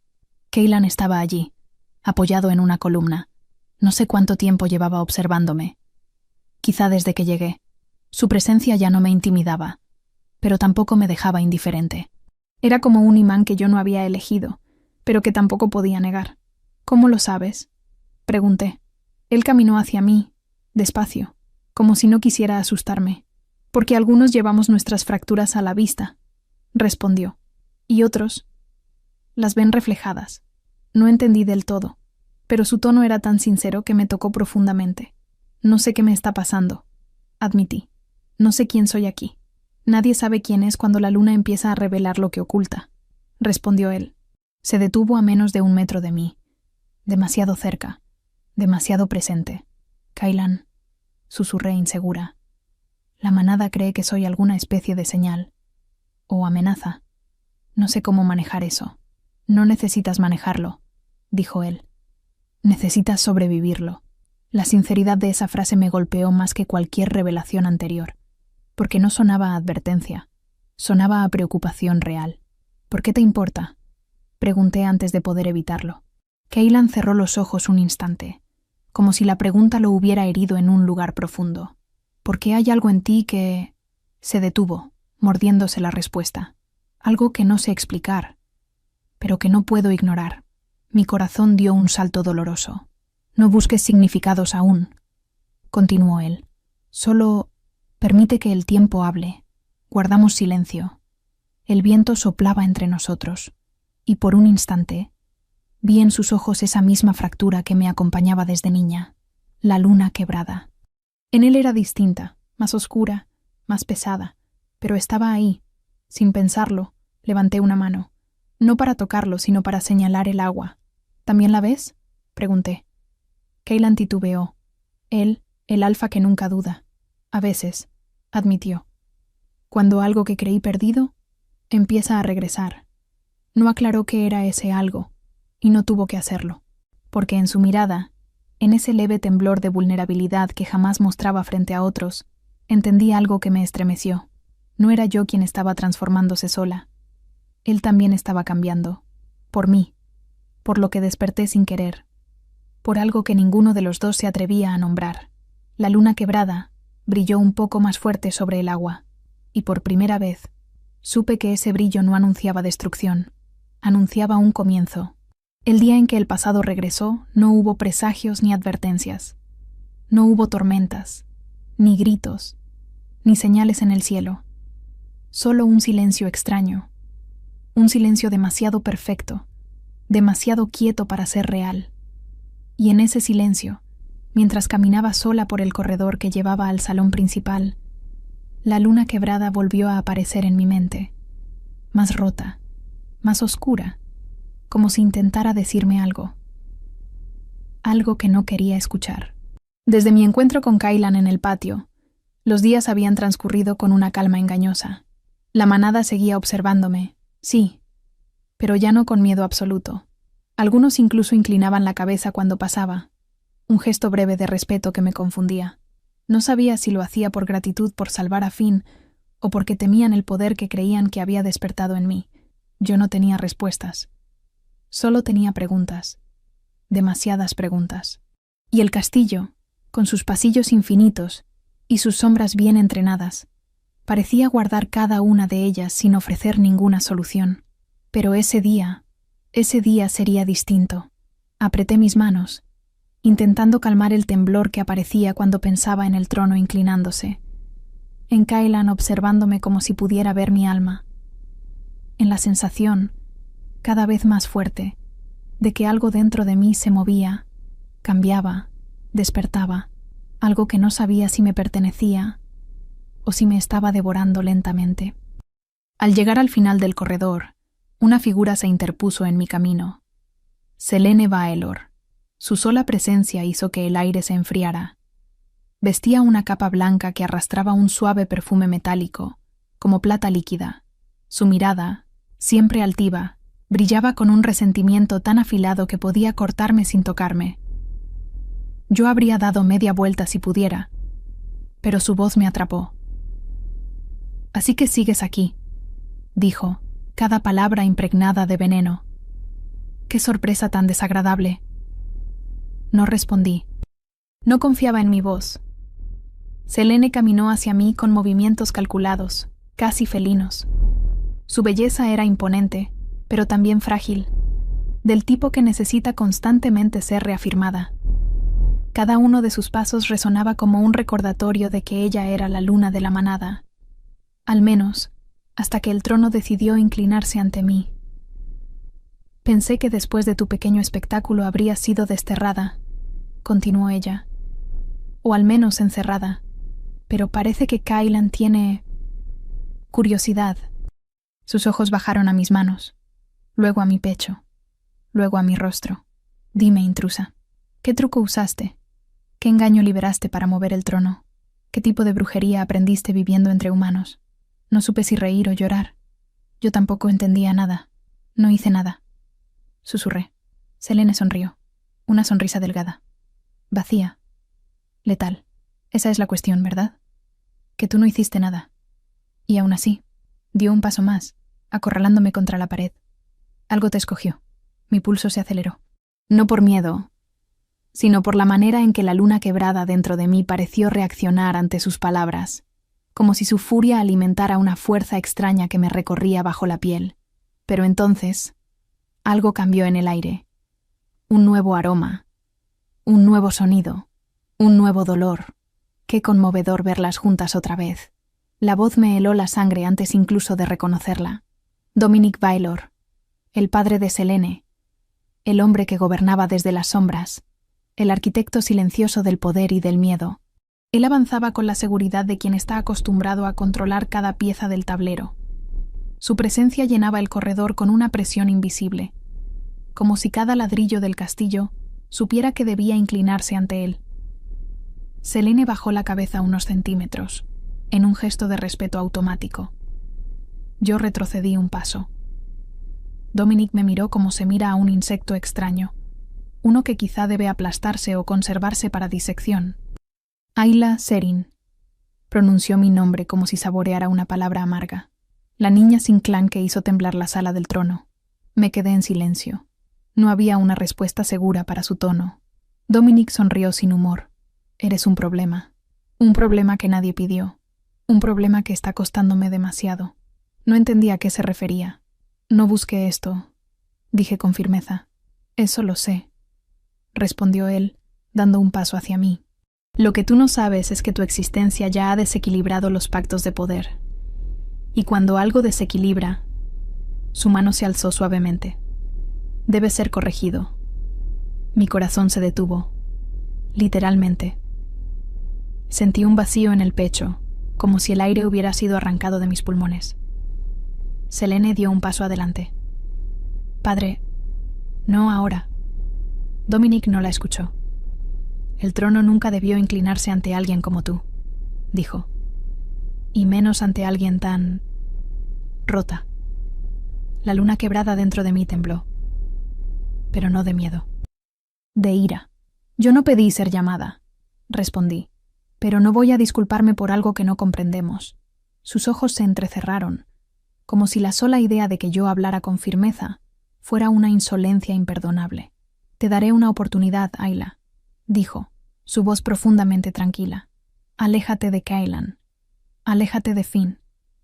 Cailan estaba allí, apoyado en una columna. No sé cuánto tiempo llevaba observándome. Quizá desde que llegué. Su presencia ya no me intimidaba, pero tampoco me dejaba indiferente. Era como un imán que yo no había elegido, pero que tampoco podía negar. ¿Cómo lo sabes?, pregunté. Él caminó hacia mí, despacio, como si no quisiera asustarme. Porque algunos llevamos nuestras fracturas a la vista, respondió, y otros las ven reflejadas. No entendí del todo, pero su tono era tan sincero que me tocó profundamente. No sé qué me está pasando, admití. No sé quién soy aquí. Nadie sabe quién es cuando la luna empieza a revelar lo que oculta, respondió él. Se detuvo a menos de 1 metro de mí. Demasiado cerca, demasiado presente. Kaylan, susurré insegura. La manada cree que soy alguna especie de señal. O amenaza. No sé cómo manejar eso. No necesitas manejarlo, dijo él. Necesitas sobrevivirlo. La sinceridad de esa frase me golpeó más que cualquier revelación anterior, porque no sonaba a advertencia, sonaba a preocupación real. ¿Por qué te importa?, pregunté antes de poder evitarlo. Kaylan cerró los ojos un instante, como si la pregunta lo hubiera herido en un lugar profundo. ¿Por qué hay algo en ti que...? Se detuvo, mordiéndose la respuesta. Algo que no sé explicar, pero que no puedo ignorar. Mi corazón dio un salto doloroso. No busques significados aún, continuó él. Solo permite que el tiempo hable. Guardamos silencio. El viento soplaba entre nosotros, y por un instante vi en sus ojos esa misma fractura que me acompañaba desde niña, la luna quebrada. En él era distinta, más oscura, más pesada, pero estaba ahí. Sin pensarlo, levanté una mano, no para tocarlo, sino para señalar el agua. ¿También la ves?, pregunté. Kaylan titubeó. Él, el alfa que nunca duda. A veces, admitió. Cuando algo que creí perdido empieza a regresar. No aclaró qué era ese algo, y no tuvo que hacerlo, porque en su mirada, en ese leve temblor de vulnerabilidad que jamás mostraba frente a otros, entendí algo que me estremeció. No era yo quien estaba transformándose sola. Él también estaba cambiando. Por mí. Por lo que desperté sin querer. Por algo que ninguno de los dos se atrevía a nombrar. La luna quebrada brilló un poco más fuerte sobre el agua, y por primera vez supe que ese brillo no anunciaba destrucción, anunciaba un comienzo. El día en que el pasado regresó, no hubo presagios ni advertencias. No hubo tormentas, ni gritos, ni señales en el cielo. Solo un silencio extraño. Un silencio demasiado perfecto, demasiado quieto para ser real. Y en ese silencio, mientras caminaba sola por el corredor que llevaba al salón principal, la luna quebrada volvió a aparecer en mi mente, más rota, más oscura, como si intentara decirme algo. Algo que no quería escuchar. Desde mi encuentro con Kaylan en el patio, los días habían transcurrido con una calma engañosa. La manada seguía observándome, sí, pero ya no con miedo absoluto. Algunos incluso inclinaban la cabeza cuando pasaba, un gesto breve de respeto que me confundía. No sabía si lo hacía por gratitud por salvar a Finn o porque temían el poder que creían que había despertado en mí. Yo no tenía respuestas. Solo tenía preguntas. Demasiadas preguntas. Y el castillo, con sus pasillos infinitos y sus sombras bien entrenadas, parecía guardar cada una de ellas sin ofrecer ninguna solución. Pero ese día sería distinto. Apreté mis manos, intentando calmar el temblor que aparecía cuando pensaba en el trono inclinándose, en Kaylan observándome como si pudiera ver mi alma, en la sensación, cada vez más fuerte, de que algo dentro de mí se movía, cambiaba, despertaba, algo que no sabía si me pertenecía o si me estaba devorando lentamente. Al llegar al final del corredor, una figura se interpuso en mi camino. Selene Vaelor. Su sola presencia hizo que el aire se enfriara. Vestía una capa blanca que arrastraba un suave perfume metálico, como plata líquida. Su mirada, siempre altiva, brillaba con un resentimiento tan afilado que podía cortarme sin tocarme. Yo habría dado media vuelta si pudiera, pero su voz me atrapó. «Así que sigues aquí», dijo, cada palabra impregnada de veneno. «Qué sorpresa tan desagradable. No respondí. No confiaba en mi voz. Selene caminó hacia mí con movimientos calculados, casi felinos. Su belleza era imponente, pero también frágil, del tipo que necesita constantemente ser reafirmada. Cada uno de sus pasos resonaba como un recordatorio de que ella era la luna de la manada. Al menos, hasta que el trono decidió inclinarse ante mí. Pensé que después de tu pequeño espectáculo habrías sido desterrada, continuó ella, o al menos encerrada, pero parece que Kailan tiene curiosidad. Sus ojos bajaron a mis manos, luego a mi pecho, luego a mi rostro. Dime, intrusa, ¿qué truco usaste? ¿Qué engaño liberaste para mover el trono? ¿Qué tipo de brujería aprendiste viviendo entre humanos? No supe si reír o llorar. Yo tampoco entendía nada. No hice nada. Susurré. Selene sonrió. Una sonrisa delgada. Vacía. Letal. Esa es la cuestión, ¿verdad? Que tú no hiciste nada. Y aún así, dio un paso más, acorralándome contra la pared. Algo te escogió. Mi pulso se aceleró. No por miedo, sino por la manera en que la luna quebrada dentro de mí pareció reaccionar ante sus palabras, como si su furia alimentara una fuerza extraña que me recorría bajo la piel. Pero entonces, algo cambió en el aire. Un nuevo aroma, un nuevo sonido, un nuevo dolor. Qué conmovedor verlas juntas otra vez. La voz me heló la sangre antes incluso de reconocerla. Dominic Baylor, el padre de Selene, el hombre que gobernaba desde las sombras, el arquitecto silencioso del poder y del miedo. Él avanzaba con la seguridad de quien está acostumbrado a controlar cada pieza del tablero. Su presencia llenaba el corredor con una presión invisible, como si cada ladrillo del castillo supiera que debía inclinarse ante él. Selene bajó la cabeza unos centímetros, en un gesto de respeto automático. Yo retrocedí un paso. Dominic me miró como se mira a un insecto extraño, uno que quizá debe aplastarse o conservarse para disección. Ayla Serin, pronunció mi nombre como si saboreara una palabra amarga. La niña sin clan que hizo temblar la sala del trono. Me quedé en silencio. No había una respuesta segura para su tono. Dominic sonrió sin humor. Eres un problema que nadie pidió, un problema que está costándome demasiado. No entendía a qué se refería. No busqué esto, dije con firmeza. Eso lo sé, respondió él, dando un paso hacia mí. Lo que tú no sabes es que tu existencia ya ha desequilibrado los pactos de poder. Y cuando algo desequilibra, su mano se alzó suavemente. Debe ser corregido. Mi corazón se detuvo, literalmente. Sentí un vacío en el pecho, como si el aire hubiera sido arrancado de mis pulmones. Selene dio un paso adelante. Padre, no ahora. Dominic no la escuchó. El trono nunca debió inclinarse ante alguien como tú, dijo. Y menos ante alguien tan rota. La luna quebrada dentro de mí tembló. Pero no de miedo. De ira. Yo no pedí ser llamada, respondí. Pero no voy a disculparme por algo que no comprendemos. Sus ojos se entrecerraron, como si la sola idea de que yo hablara con firmeza fuera una insolencia imperdonable. Te daré una oportunidad, Ayla, dijo, su voz profundamente tranquila. Aléjate de Kailan. Aléjate de Finn.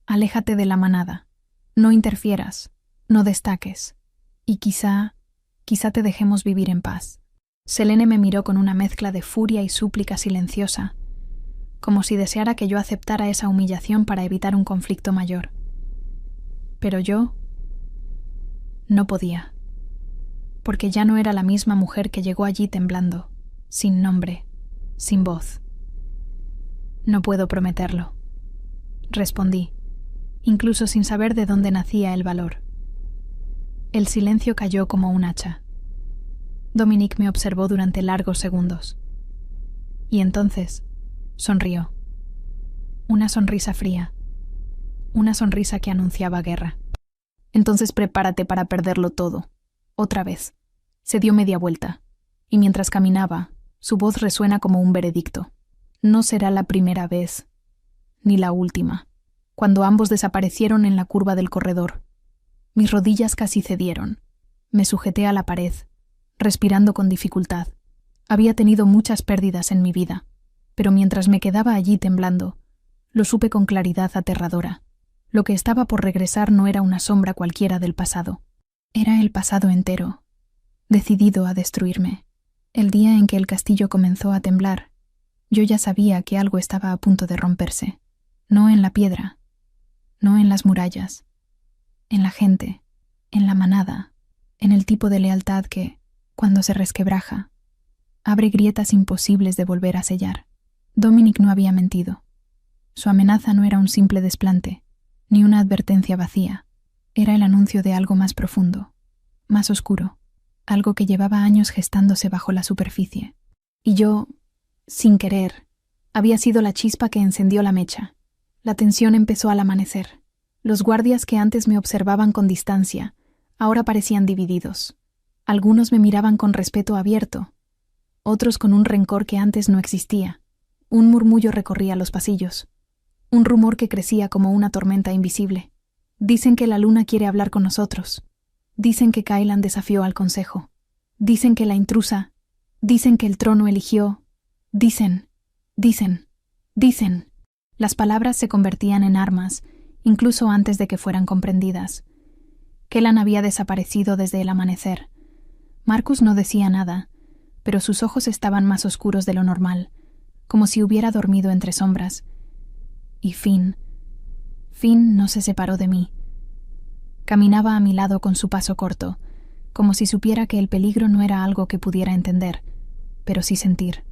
Aléjate de la manada. No interfieras. No destaques. Y quizá te dejemos vivir en paz. Selene me miró con una mezcla de furia y súplica silenciosa, como si deseara que yo aceptara esa humillación para evitar un conflicto mayor. Pero yo no podía, porque ya no era la misma mujer que llegó allí temblando, sin nombre, sin voz. No puedo prometerlo, respondí, incluso sin saber de dónde nacía el valor. El silencio cayó como un hacha. Dominic me observó durante largos segundos. Y entonces sonrió. Una sonrisa fría. Una sonrisa que anunciaba guerra. Entonces prepárate para perderlo todo. Otra vez. Se dio media vuelta. Y mientras caminaba, su voz resuena como un veredicto. No será la primera vez, ni la última. Cuando ambos desaparecieron en la curva del corredor, mis rodillas casi cedieron. Me sujeté a la pared, respirando con dificultad. Había tenido muchas pérdidas en mi vida, pero mientras me quedaba allí temblando, lo supe con claridad aterradora. Lo que estaba por regresar no era una sombra cualquiera del pasado. Era el pasado entero, decidido a destruirme. El día en que el castillo comenzó a temblar, yo ya sabía que algo estaba a punto de romperse. No en la piedra, no en las murallas, en la gente, en la manada, en el tipo de lealtad que, cuando se resquebraja, abre grietas imposibles de volver a sellar. Dominic no había mentido. Su amenaza no era un simple desplante, ni una advertencia vacía. Era el anuncio de algo más profundo, más oscuro, algo que llevaba años gestándose bajo la superficie. Y yo, sin querer, había sido la chispa que encendió la mecha. La tensión empezó al amanecer. Los guardias que antes me observaban con distancia, ahora parecían divididos. Algunos me miraban con respeto abierto, otros con un rencor que antes no existía. Un murmullo recorría los pasillos, un rumor que crecía como una tormenta invisible. Dicen que la luna quiere hablar con nosotros. Dicen que Kailan desafió al consejo. Dicen que la intrusa. Dicen que el trono eligió. Dicen. Las palabras se convertían en armas, incluso antes de que fueran comprendidas. Kellan había desaparecido desde el amanecer. Marcus no decía nada, pero sus ojos estaban más oscuros de lo normal, como si hubiera dormido entre sombras. Y Finn no se separó de mí. Caminaba a mi lado con su paso corto, como si supiera que el peligro no era algo que pudiera entender, pero sí sentir.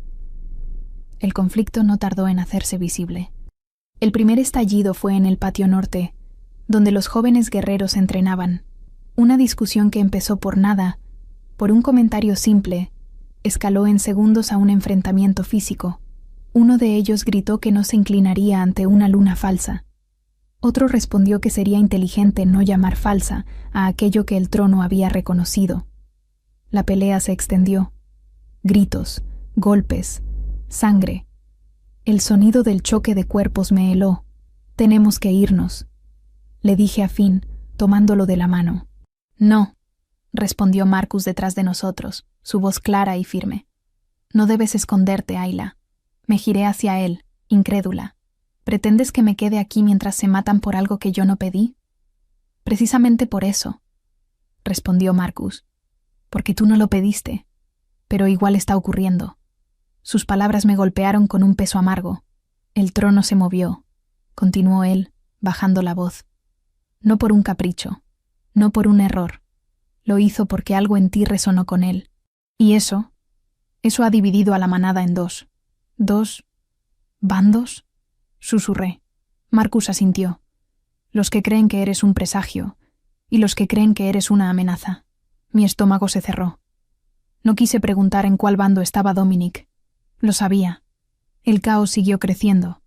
El conflicto no tardó en hacerse visible. El primer estallido fue en el patio norte, donde los jóvenes guerreros entrenaban. Una discusión que empezó por nada, por un comentario simple, escaló en segundos a un enfrentamiento físico. Uno de ellos gritó que no se inclinaría ante una luna falsa. Otro respondió que sería inteligente no llamar falsa a aquello que el trono había reconocido. La pelea se extendió. Gritos, golpes, sangre. El sonido del choque de cuerpos me heló. «Tenemos que irnos», le dije a Finn, tomándolo de la mano. «No», respondió Marcus detrás de nosotros, su voz clara y firme. «No debes esconderte, Ayla». Me giré hacia él, incrédula. «¿Pretendes que me quede aquí mientras se matan por algo que yo no pedí?» «Precisamente por eso», respondió Marcus. «Porque tú no lo pediste. Pero igual está ocurriendo». Sus palabras me golpearon con un peso amargo. El trono se movió, continuó él, bajando la voz. No por un capricho, no por un error. Lo hizo porque algo en ti resonó con él. Y eso ha dividido a la manada en dos. ¿Dos bandos?, susurré. Marcus asintió. Los que creen que eres un presagio y los que creen que eres una amenaza. Mi estómago se cerró. No quise preguntar en cuál bando estaba Dominic. Lo sabía. El caos siguió creciendo.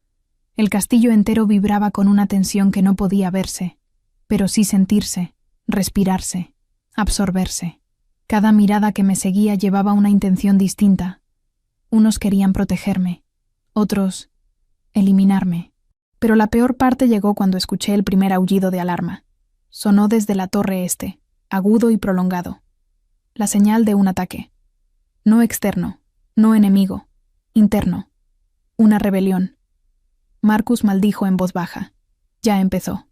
El castillo entero vibraba con una tensión que no podía verse, pero sí sentirse, respirarse, absorberse. Cada mirada que me seguía llevaba una intención distinta. Unos querían protegerme, otros eliminarme. Pero la peor parte llegó cuando escuché el primer aullido de alarma. Sonó desde la torre este, agudo y prolongado. La señal de un ataque. No externo, no enemigo, interno. Una rebelión. Marcus maldijo en voz baja. Ya empezó.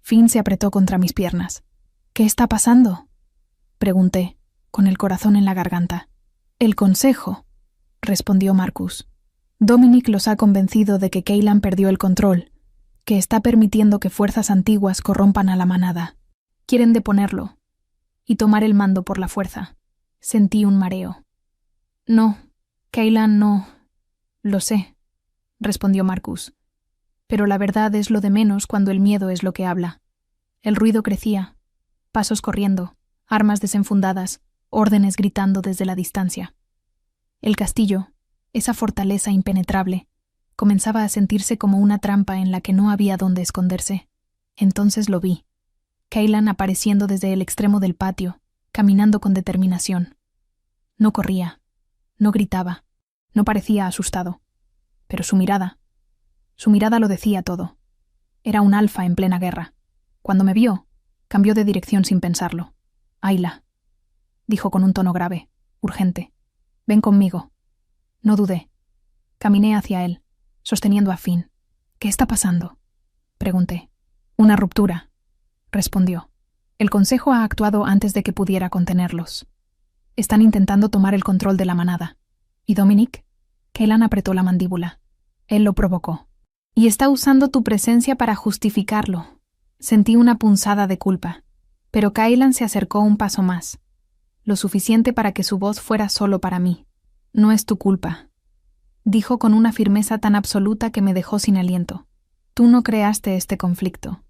Finn se apretó contra mis piernas. «¿Qué está pasando?», pregunté, con el corazón en la garganta. «El consejo», respondió Marcus. «Dominic los ha convencido de que Kailan perdió el control, que está permitiendo que fuerzas antiguas corrompan a la manada. Quieren deponerlo y tomar el mando por la fuerza». Sentí un mareo. «No, Kailan no. Lo sé», respondió Marcus. «Pero la verdad es lo de menos cuando el miedo es lo que habla». El ruido crecía. Pasos corriendo, armas desenfundadas, órdenes gritando desde la distancia. El castillo, esa fortaleza impenetrable, comenzaba a sentirse como una trampa en la que no había dónde esconderse. Entonces lo vi. Kailan apareciendo desde el extremo del patio, caminando con determinación. No corría, no gritaba, no parecía asustado. Pero su mirada lo decía todo. Era un alfa en plena guerra. Cuando me vio, cambió de dirección sin pensarlo. «Ayla», dijo con un tono grave, urgente. Ven conmigo. No dudé. Caminé hacia él, sosteniendo a Finn. ¿Qué está pasando?, pregunté. Una ruptura, respondió. El consejo ha actuado antes de que pudiera contenerlos. Están intentando tomar el control de la manada. ¿Y Dominic? Kaylan apretó la mandíbula. Él lo provocó. Y está usando tu presencia para justificarlo. Sentí una punzada de culpa, pero Kaylan se acercó un paso más, lo suficiente para que su voz fuera solo para mí. No es tu culpa, dijo con una firmeza tan absoluta que me dejó sin aliento. Tú no creaste este conflicto.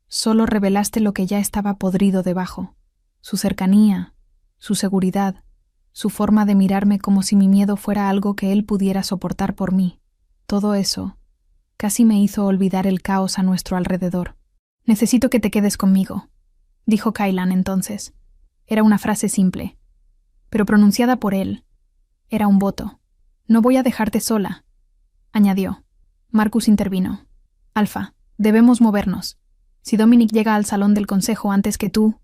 Solo revelaste lo que ya estaba podrido debajo, su cercanía, su seguridad, su forma de mirarme como si mi miedo fuera algo que él pudiera soportar por mí. Todo eso casi me hizo olvidar el caos a nuestro alrededor. Necesito que te quedes conmigo, dijo Kaylan entonces. Era una frase simple, pero pronunciada por él. Era un voto. No voy a dejarte sola, añadió. Marcus intervino. Alfa, debemos movernos. Si Dominic llega al salón del consejo antes que tú,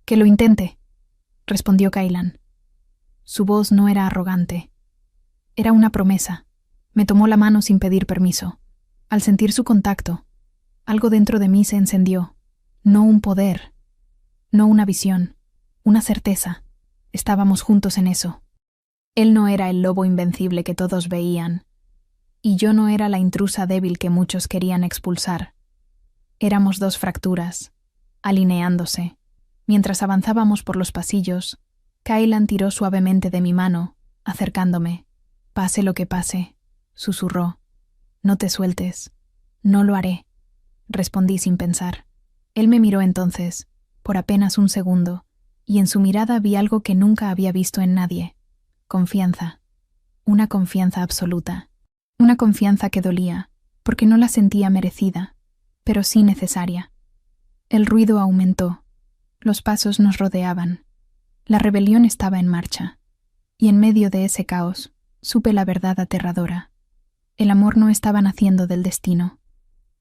que lo intente, respondió Kaylan. Su voz no era arrogante. Era una promesa. Me tomó la mano sin pedir permiso. Al sentir su contacto, algo dentro de mí se encendió. No un poder, no una visión, una certeza. Estábamos juntos en eso. Él no era el lobo invencible que todos veían, y yo no era la intrusa débil que muchos querían expulsar. Éramos dos fracturas, alineándose. Mientras avanzábamos por los pasillos, Kaylan tiró suavemente de mi mano, acercándome. Pase lo que pase, susurró. No te sueltes. No lo haré, respondí sin pensar. Él me miró entonces, por apenas un segundo, y en su mirada vi algo que nunca había visto en nadie. Confianza. Una confianza absoluta. Una confianza que dolía, porque no la sentía merecida, pero sí necesaria. El ruido aumentó. Los pasos nos rodeaban. La rebelión estaba en marcha. Y en medio de ese caos, supe la verdad aterradora. El amor no estaba naciendo del destino.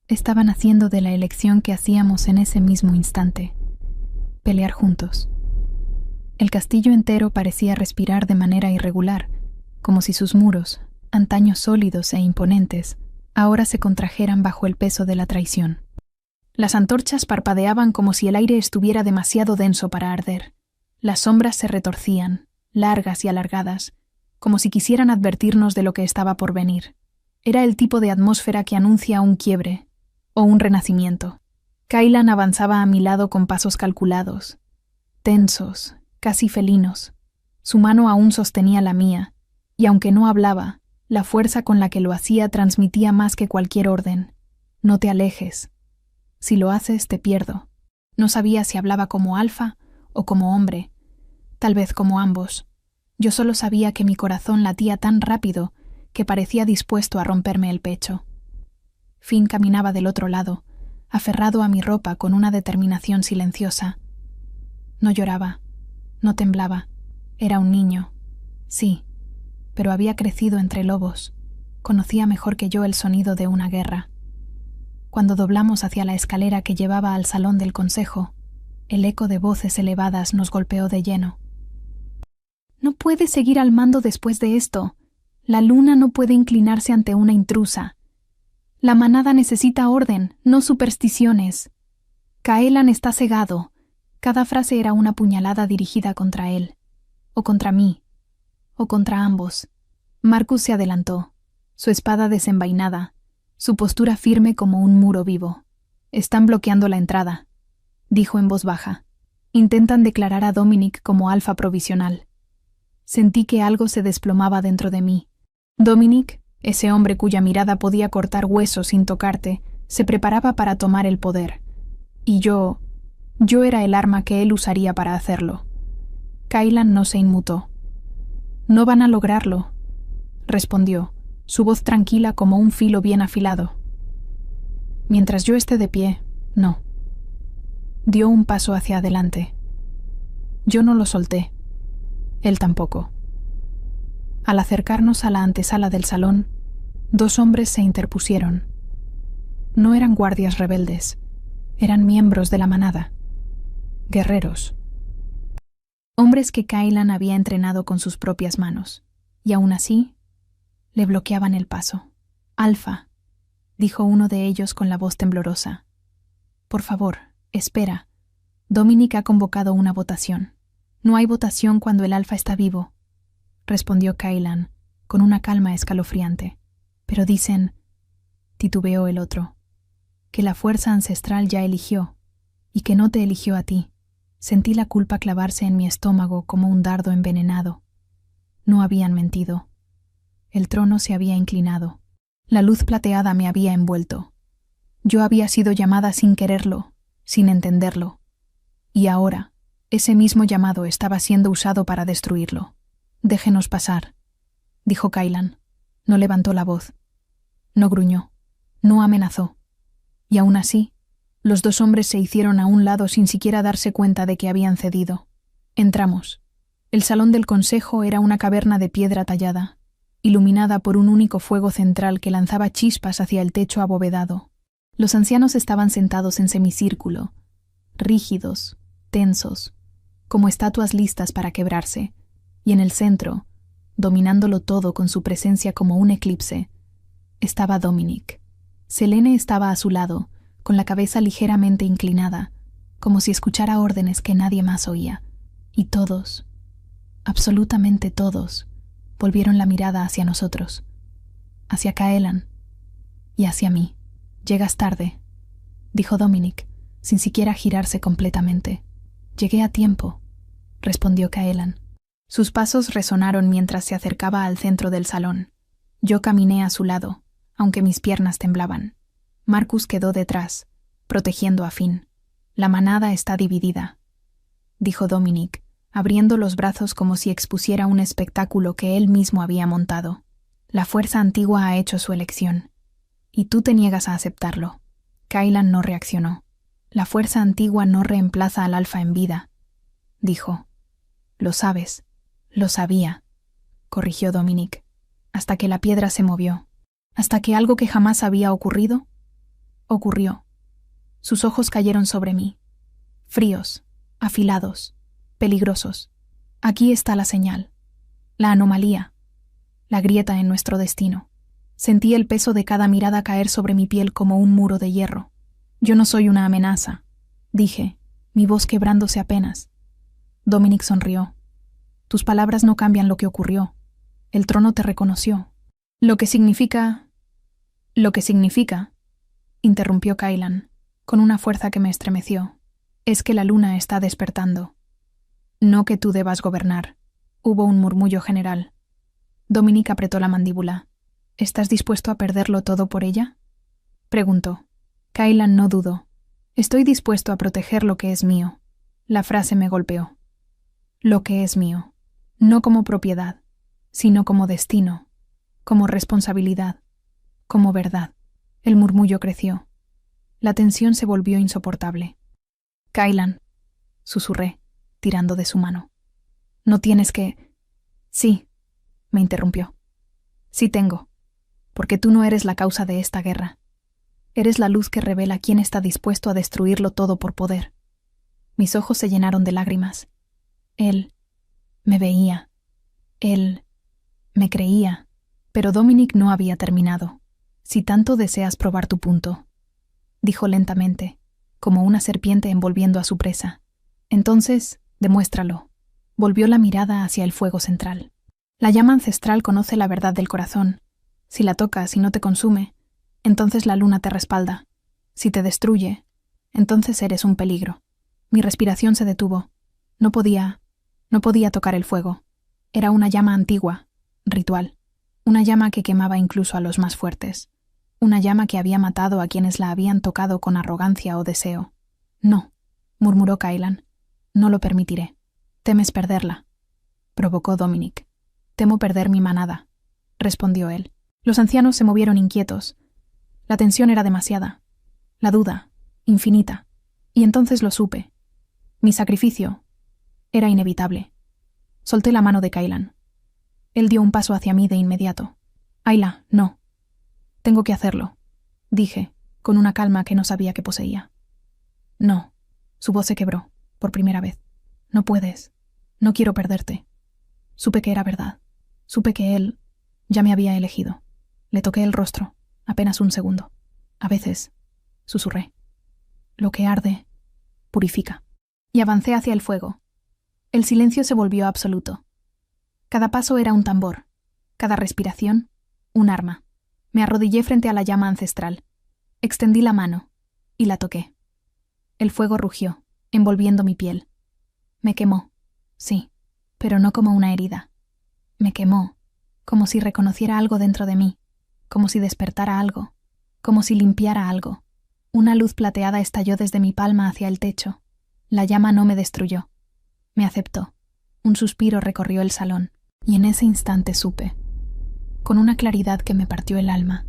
Estaba naciendo de la elección que hacíamos en ese mismo instante. Pelear juntos. El castillo entero parecía respirar de manera irregular, como si sus muros, antaño sólidos e imponentes, ahora se contrajeran bajo el peso de la traición. Las antorchas parpadeaban como si el aire estuviera demasiado denso para arder. Las sombras se retorcían, largas y alargadas, como si quisieran advertirnos de lo que estaba por venir. Era el tipo de atmósfera que anuncia un quiebre o un renacimiento. Kaylan avanzaba a mi lado con pasos calculados, tensos, casi felinos. Su mano aún sostenía la mía, y aunque no hablaba, la fuerza con la que lo hacía transmitía más que cualquier orden. No te alejes. Si lo haces, te pierdo. No sabía si hablaba como alfa o como hombre, tal vez como ambos. Yo solo sabía que mi corazón latía tan rápido que parecía dispuesto a romperme el pecho. Finn caminaba del otro lado, aferrado a mi ropa con una determinación silenciosa. No lloraba, no temblaba. Era un niño. Sí, pero había crecido entre lobos. Conocía mejor que yo el sonido de una guerra. Cuando doblamos hacia la escalera que llevaba al salón del consejo, el eco de voces elevadas nos golpeó de lleno. No puede seguir al mando después de esto. La luna no puede inclinarse ante una intrusa. La manada necesita orden, no supersticiones. Kaylan está cegado. Cada frase era una puñalada dirigida contra él, o contra mí, o contra ambos. Marcus se adelantó, su espada desenvainada, su postura firme como un muro vivo. Están bloqueando la entrada, dijo en voz baja. Intentan declarar a Dominic como alfa provisional. Sentí que algo se desplomaba dentro de mí. Dominic, ese hombre cuya mirada podía cortar huesos sin tocarte, se preparaba para tomar el poder. Y yo era el arma que él usaría para hacerlo. Kaylan no se inmutó. No van a lograrlo, respondió, su voz tranquila como un filo bien afilado. Mientras yo esté de pie, no. Dio un paso hacia adelante. Yo no lo solté. Él tampoco. Al acercarnos a la antesala del salón, 2 hombres se interpusieron. No eran guardias rebeldes, eran miembros de la manada, guerreros. Hombres que Kailan había entrenado con sus propias manos, y aún así le bloqueaban el paso. «Alfa», dijo uno de ellos con la voz temblorosa. «Por favor, espera. Dominic ha convocado una votación». «No hay votación cuando el Alfa está vivo», respondió Kailan, con una calma escalofriante. «Pero dicen», titubeó el otro, «que la fuerza ancestral ya eligió, y que no te eligió a ti». Sentí la culpa clavarse en mi estómago como un dardo envenenado. No habían mentido. El trono se había inclinado. La luz plateada me había envuelto. Yo había sido llamada sin quererlo, sin entenderlo. Y ahora, ese mismo llamado estaba siendo usado para destruirlo. «Déjenos pasar», dijo Kailan. No levantó la voz. No gruñó. No amenazó. Y aún así, los dos hombres se hicieron a un lado sin siquiera darse cuenta de que habían cedido. Entramos. El salón del consejo era una caverna de piedra tallada, iluminada por un único fuego central que lanzaba chispas hacia el techo abovedado. Los ancianos estaban sentados en semicírculo, rígidos, tensos, como estatuas listas para quebrarse, y en el centro, dominándolo todo con su presencia como un eclipse, estaba Dominic. Selene estaba a su lado, con la cabeza ligeramente inclinada, como si escuchara órdenes que nadie más oía. Y todos, absolutamente todos, volvieron la mirada hacia nosotros, hacia Kailan y hacia mí. «Llegas tarde», dijo Dominic, sin siquiera girarse completamente. «Llegué a tiempo», respondió Kailan. Sus pasos resonaron mientras se acercaba al centro del salón. Yo caminé a su lado, aunque mis piernas temblaban. Marcus quedó detrás, protegiendo a Finn. «La manada está dividida», dijo Dominic, abriendo los brazos como si expusiera un espectáculo que él mismo había montado. «La fuerza antigua ha hecho su elección, y tú te niegas a aceptarlo». Kailan no reaccionó. «La fuerza antigua no reemplaza al Alfa en vida», dijo. «Lo sabes». «Lo sabía», corrigió Dominic, hasta que la piedra se movió. Hasta que algo que jamás había ocurrido ocurrió. Sus ojos cayeron sobre mí, fríos, afilados, peligrosos. Aquí está la señal, la anomalía, la grieta en nuestro destino. Sentí el peso de cada mirada caer sobre mi piel como un muro de hierro. «Yo no soy una amenaza», dije, mi voz quebrándose apenas. Dominic sonrió. «Tus palabras no cambian lo que ocurrió. El trono te reconoció». Lo que significa, interrumpió Kailan, con una fuerza que me estremeció, «es que la luna está despertando. No que tú debas gobernar». Hubo un murmullo general. Dominic apretó la mandíbula. «¿Estás dispuesto a perderlo todo por ella?», preguntó. Kailan no dudó. «Estoy dispuesto a proteger lo que es mío». La frase me golpeó. Lo que es mío. No como propiedad, sino como destino, como responsabilidad, como verdad. El murmullo creció. La tensión se volvió insoportable. «Kailan», susurré, tirando de su mano. «No tienes que...». «Sí», me interrumpió. «Sí tengo, porque tú no eres la causa de esta guerra. Eres la luz que revela quién está dispuesto a destruirlo todo por poder». Mis ojos se llenaron de lágrimas. Él me veía. Él me creía. Pero Dominic no había terminado. «Si tanto deseas probar tu punto», dijo lentamente, como una serpiente envolviendo a su presa, «entonces, demuéstralo». Volvió la mirada hacia el fuego central. «La llama ancestral conoce la verdad del corazón. Si la tocas y no te consume, entonces la luna te respalda. Si te destruye, entonces eres un peligro». Mi respiración se detuvo. No podía tocar el fuego. Era una llama antigua, ritual. Una llama que quemaba incluso a los más fuertes. Una llama que había matado a quienes la habían tocado con arrogancia o deseo. «No», murmuró Kailan. «No lo permitiré». «Temes perderla», provocó Dominic. «Temo perder mi manada», respondió él. Los ancianos se movieron inquietos. La tensión era demasiada. La duda, infinita. Y entonces lo supe. Mi sacrificio era inevitable. Solté la mano de Kailan. Él dio un paso hacia mí de inmediato. «Ayla, no. Tengo que hacerlo», dije, con una calma que no sabía que poseía. «No». Su voz se quebró, por primera vez. «No puedes. No quiero perderte. Supe que era verdad. Supe que él ya me había elegido. Le toqué el rostro, apenas un segundo. A veces, susurré. Lo que arde, purifica. Y avancé hacia el fuego. El silencio se volvió absoluto. Cada paso era un tambor, cada respiración, un arma. Me arrodillé frente a la llama ancestral. Extendí la mano y la toqué. El fuego rugió, envolviendo mi piel. Me quemó, sí, pero no como una herida. Me quemó, como si reconociera algo dentro de mí, como si despertara algo, como si limpiara algo. Una luz plateada estalló desde mi palma hacia el techo. La llama no me destruyó. Me aceptó. Un suspiro recorrió el salón, y en ese instante supe, con una claridad que me partió el alma.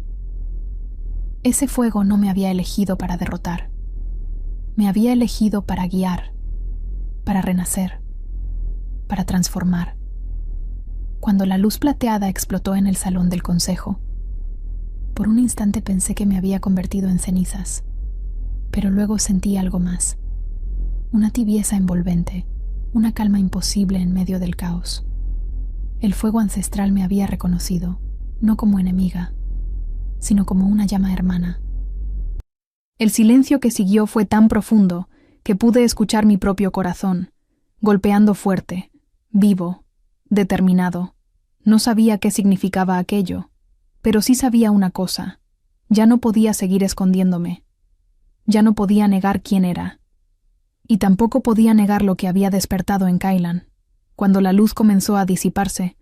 Ese fuego no me había elegido para derrotar. Me había elegido para guiar, para renacer, para transformar. Cuando la luz plateada explotó en el salón del consejo, por un instante pensé que me había convertido en cenizas, pero luego sentí algo más. Una tibieza envolvente, una calma imposible en medio del caos. El fuego ancestral me había reconocido, no como enemiga, sino como una llama hermana. El silencio que siguió fue tan profundo que pude escuchar mi propio corazón, golpeando fuerte, vivo, determinado. No sabía qué significaba aquello, pero sí sabía una cosa: ya no podía seguir escondiéndome. Ya no podía negar quién era. Y tampoco podía negar lo que había despertado en Kylan. Cuando la luz comenzó a disiparse,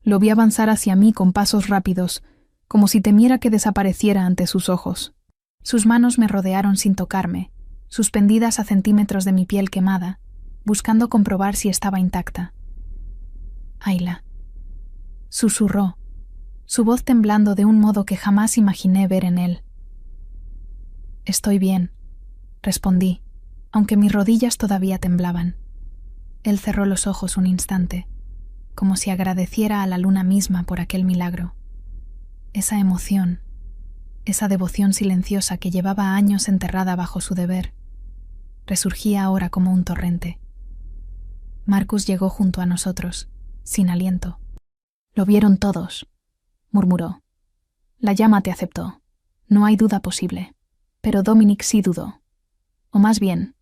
lo vi avanzar hacia mí con pasos rápidos, como si temiera que desapareciera ante sus ojos. Sus manos me rodearon sin tocarme, suspendidas a centímetros de mi piel quemada, buscando comprobar si estaba intacta. Ayla, susurró, su voz temblando de un modo que jamás imaginé ver en él. Estoy bien, respondí, aunque mis rodillas todavía temblaban. Él cerró los ojos un instante, como si agradeciera a la luna misma por aquel milagro. Esa emoción, esa devoción silenciosa que llevaba años enterrada bajo su deber, resurgía ahora como un torrente. Marcus llegó junto a nosotros, sin aliento. Lo vieron todos, murmuró. La llama te aceptó. No hay duda posible. Pero Dominic sí dudó. O más bien,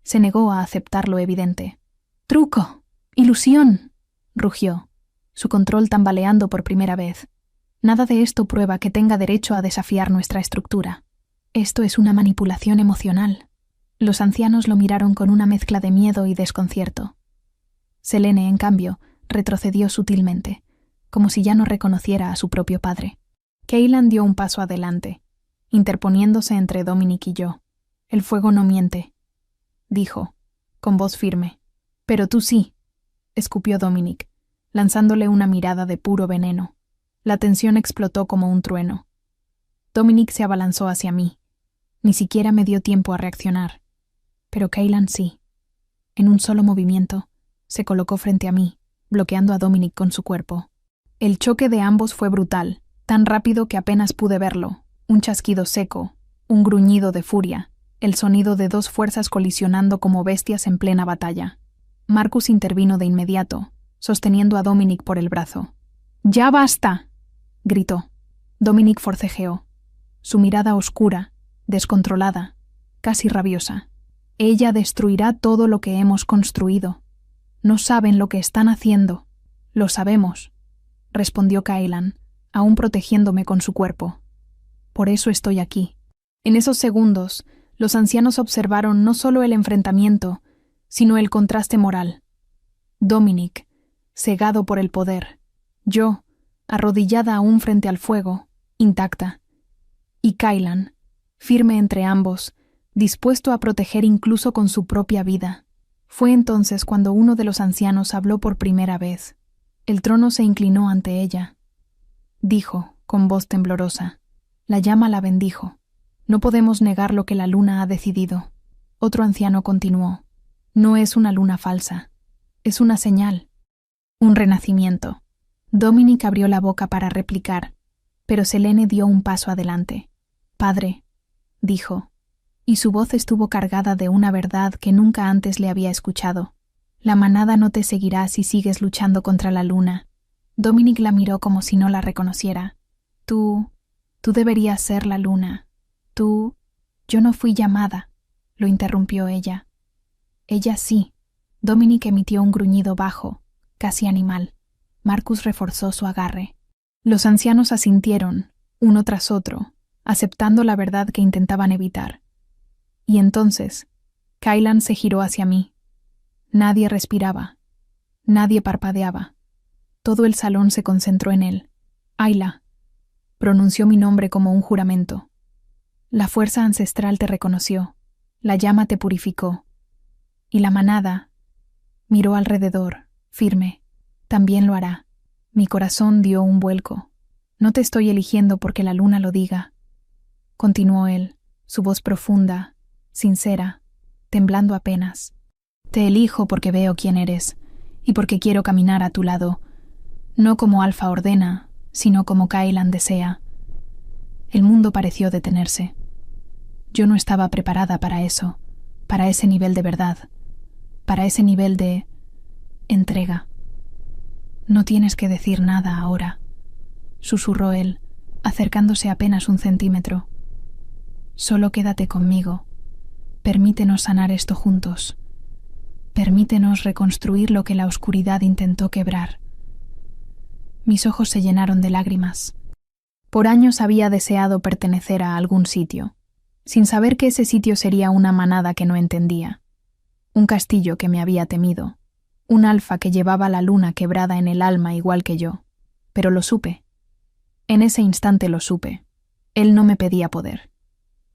se negó a aceptar lo evidente. ¡Truco! ¡Ilusión!, rugió, su control tambaleando por primera vez. Nada de esto prueba que tenga derecho a desafiar nuestra estructura. Esto es una manipulación emocional. Los ancianos lo miraron con una mezcla de miedo y desconcierto. Selene, en cambio, retrocedió sutilmente, como si ya no reconociera a su propio padre. Kylan dio un paso adelante, interponiéndose entre Dominic y yo. El fuego no miente, dijo, con voz firme. Pero tú sí, escupió Dominic, lanzándole una mirada de puro veneno. La tensión explotó como un trueno. Dominic se abalanzó hacia mí. Ni siquiera me dio tiempo a reaccionar. Pero Kylan sí. En un solo movimiento, se colocó frente a mí, bloqueando a Dominic con su cuerpo. El choque de ambos fue brutal, tan rápido que apenas pude verlo. Un chasquido seco, un gruñido de furia, el sonido de dos fuerzas colisionando como bestias en plena batalla. Marcus intervino de inmediato, sosteniendo a Dominic por el brazo. «¡Ya basta!», gritó. Dominic forcejeó, su mirada oscura, descontrolada, casi rabiosa. «Ella destruirá todo lo que hemos construido. No saben lo que están haciendo». «Lo sabemos», respondió Kylan, aún protegiéndome con su cuerpo. «Por eso estoy aquí». En esos segundos, los ancianos observaron no solo el enfrentamiento, sino el contraste moral. Dominic, cegado por el poder. Yo, arrodillada aún frente al fuego, intacta. Y Kylan, firme entre ambos, dispuesto a proteger incluso con su propia vida. Fue entonces cuando uno de los ancianos habló por primera vez. El trono se inclinó ante ella. Dijo, con voz temblorosa. La llama la bendijo. No podemos negar lo que la luna ha decidido. Otro anciano continuó. No es una luna falsa. Es una señal. Un renacimiento. Dominic abrió la boca para replicar, pero Selene dio un paso adelante. «Padre», dijo, y su voz estuvo cargada de una verdad que nunca antes le había escuchado. La manada no te seguirá si sigues luchando contra la luna. Dominic la miró como si no la reconociera. Tú deberías ser la luna. Yo no fui llamada, lo interrumpió ella. Ella sí. Dominic emitió un gruñido bajo, casi animal. Marcus reforzó su agarre. Los ancianos asintieron, uno tras otro, aceptando la verdad que intentaban evitar. Y entonces, Kylan se giró hacia mí. Nadie respiraba. Nadie parpadeaba. Todo el salón se concentró en él. Ayla. Pronunció mi nombre como un juramento. La fuerza ancestral te reconoció. La llama te purificó. Y la manada miró alrededor, firme. También lo hará. Mi corazón dio un vuelco. No te estoy eligiendo porque la luna lo diga. Continuó él, su voz profunda, sincera, temblando apenas. Te elijo porque veo quién eres y porque quiero caminar a tu lado, no como Alfa ordena, sino como Kylan desea. El mundo pareció detenerse. Yo no estaba preparada para eso, para ese nivel de verdad, para ese nivel de entrega. No tienes que decir nada ahora, susurró él, acercándose apenas 1 centímetro. Solo quédate conmigo. Permítenos sanar esto juntos. Permítenos reconstruir lo que la oscuridad intentó quebrar. Mis ojos se llenaron de lágrimas. Por años había deseado pertenecer a algún sitio, sin saber que ese sitio sería una manada que no entendía, un castillo que me había temido, un alfa que llevaba la luna quebrada en el alma igual que yo. Pero lo supe. En ese instante lo supe. Él no me pedía poder,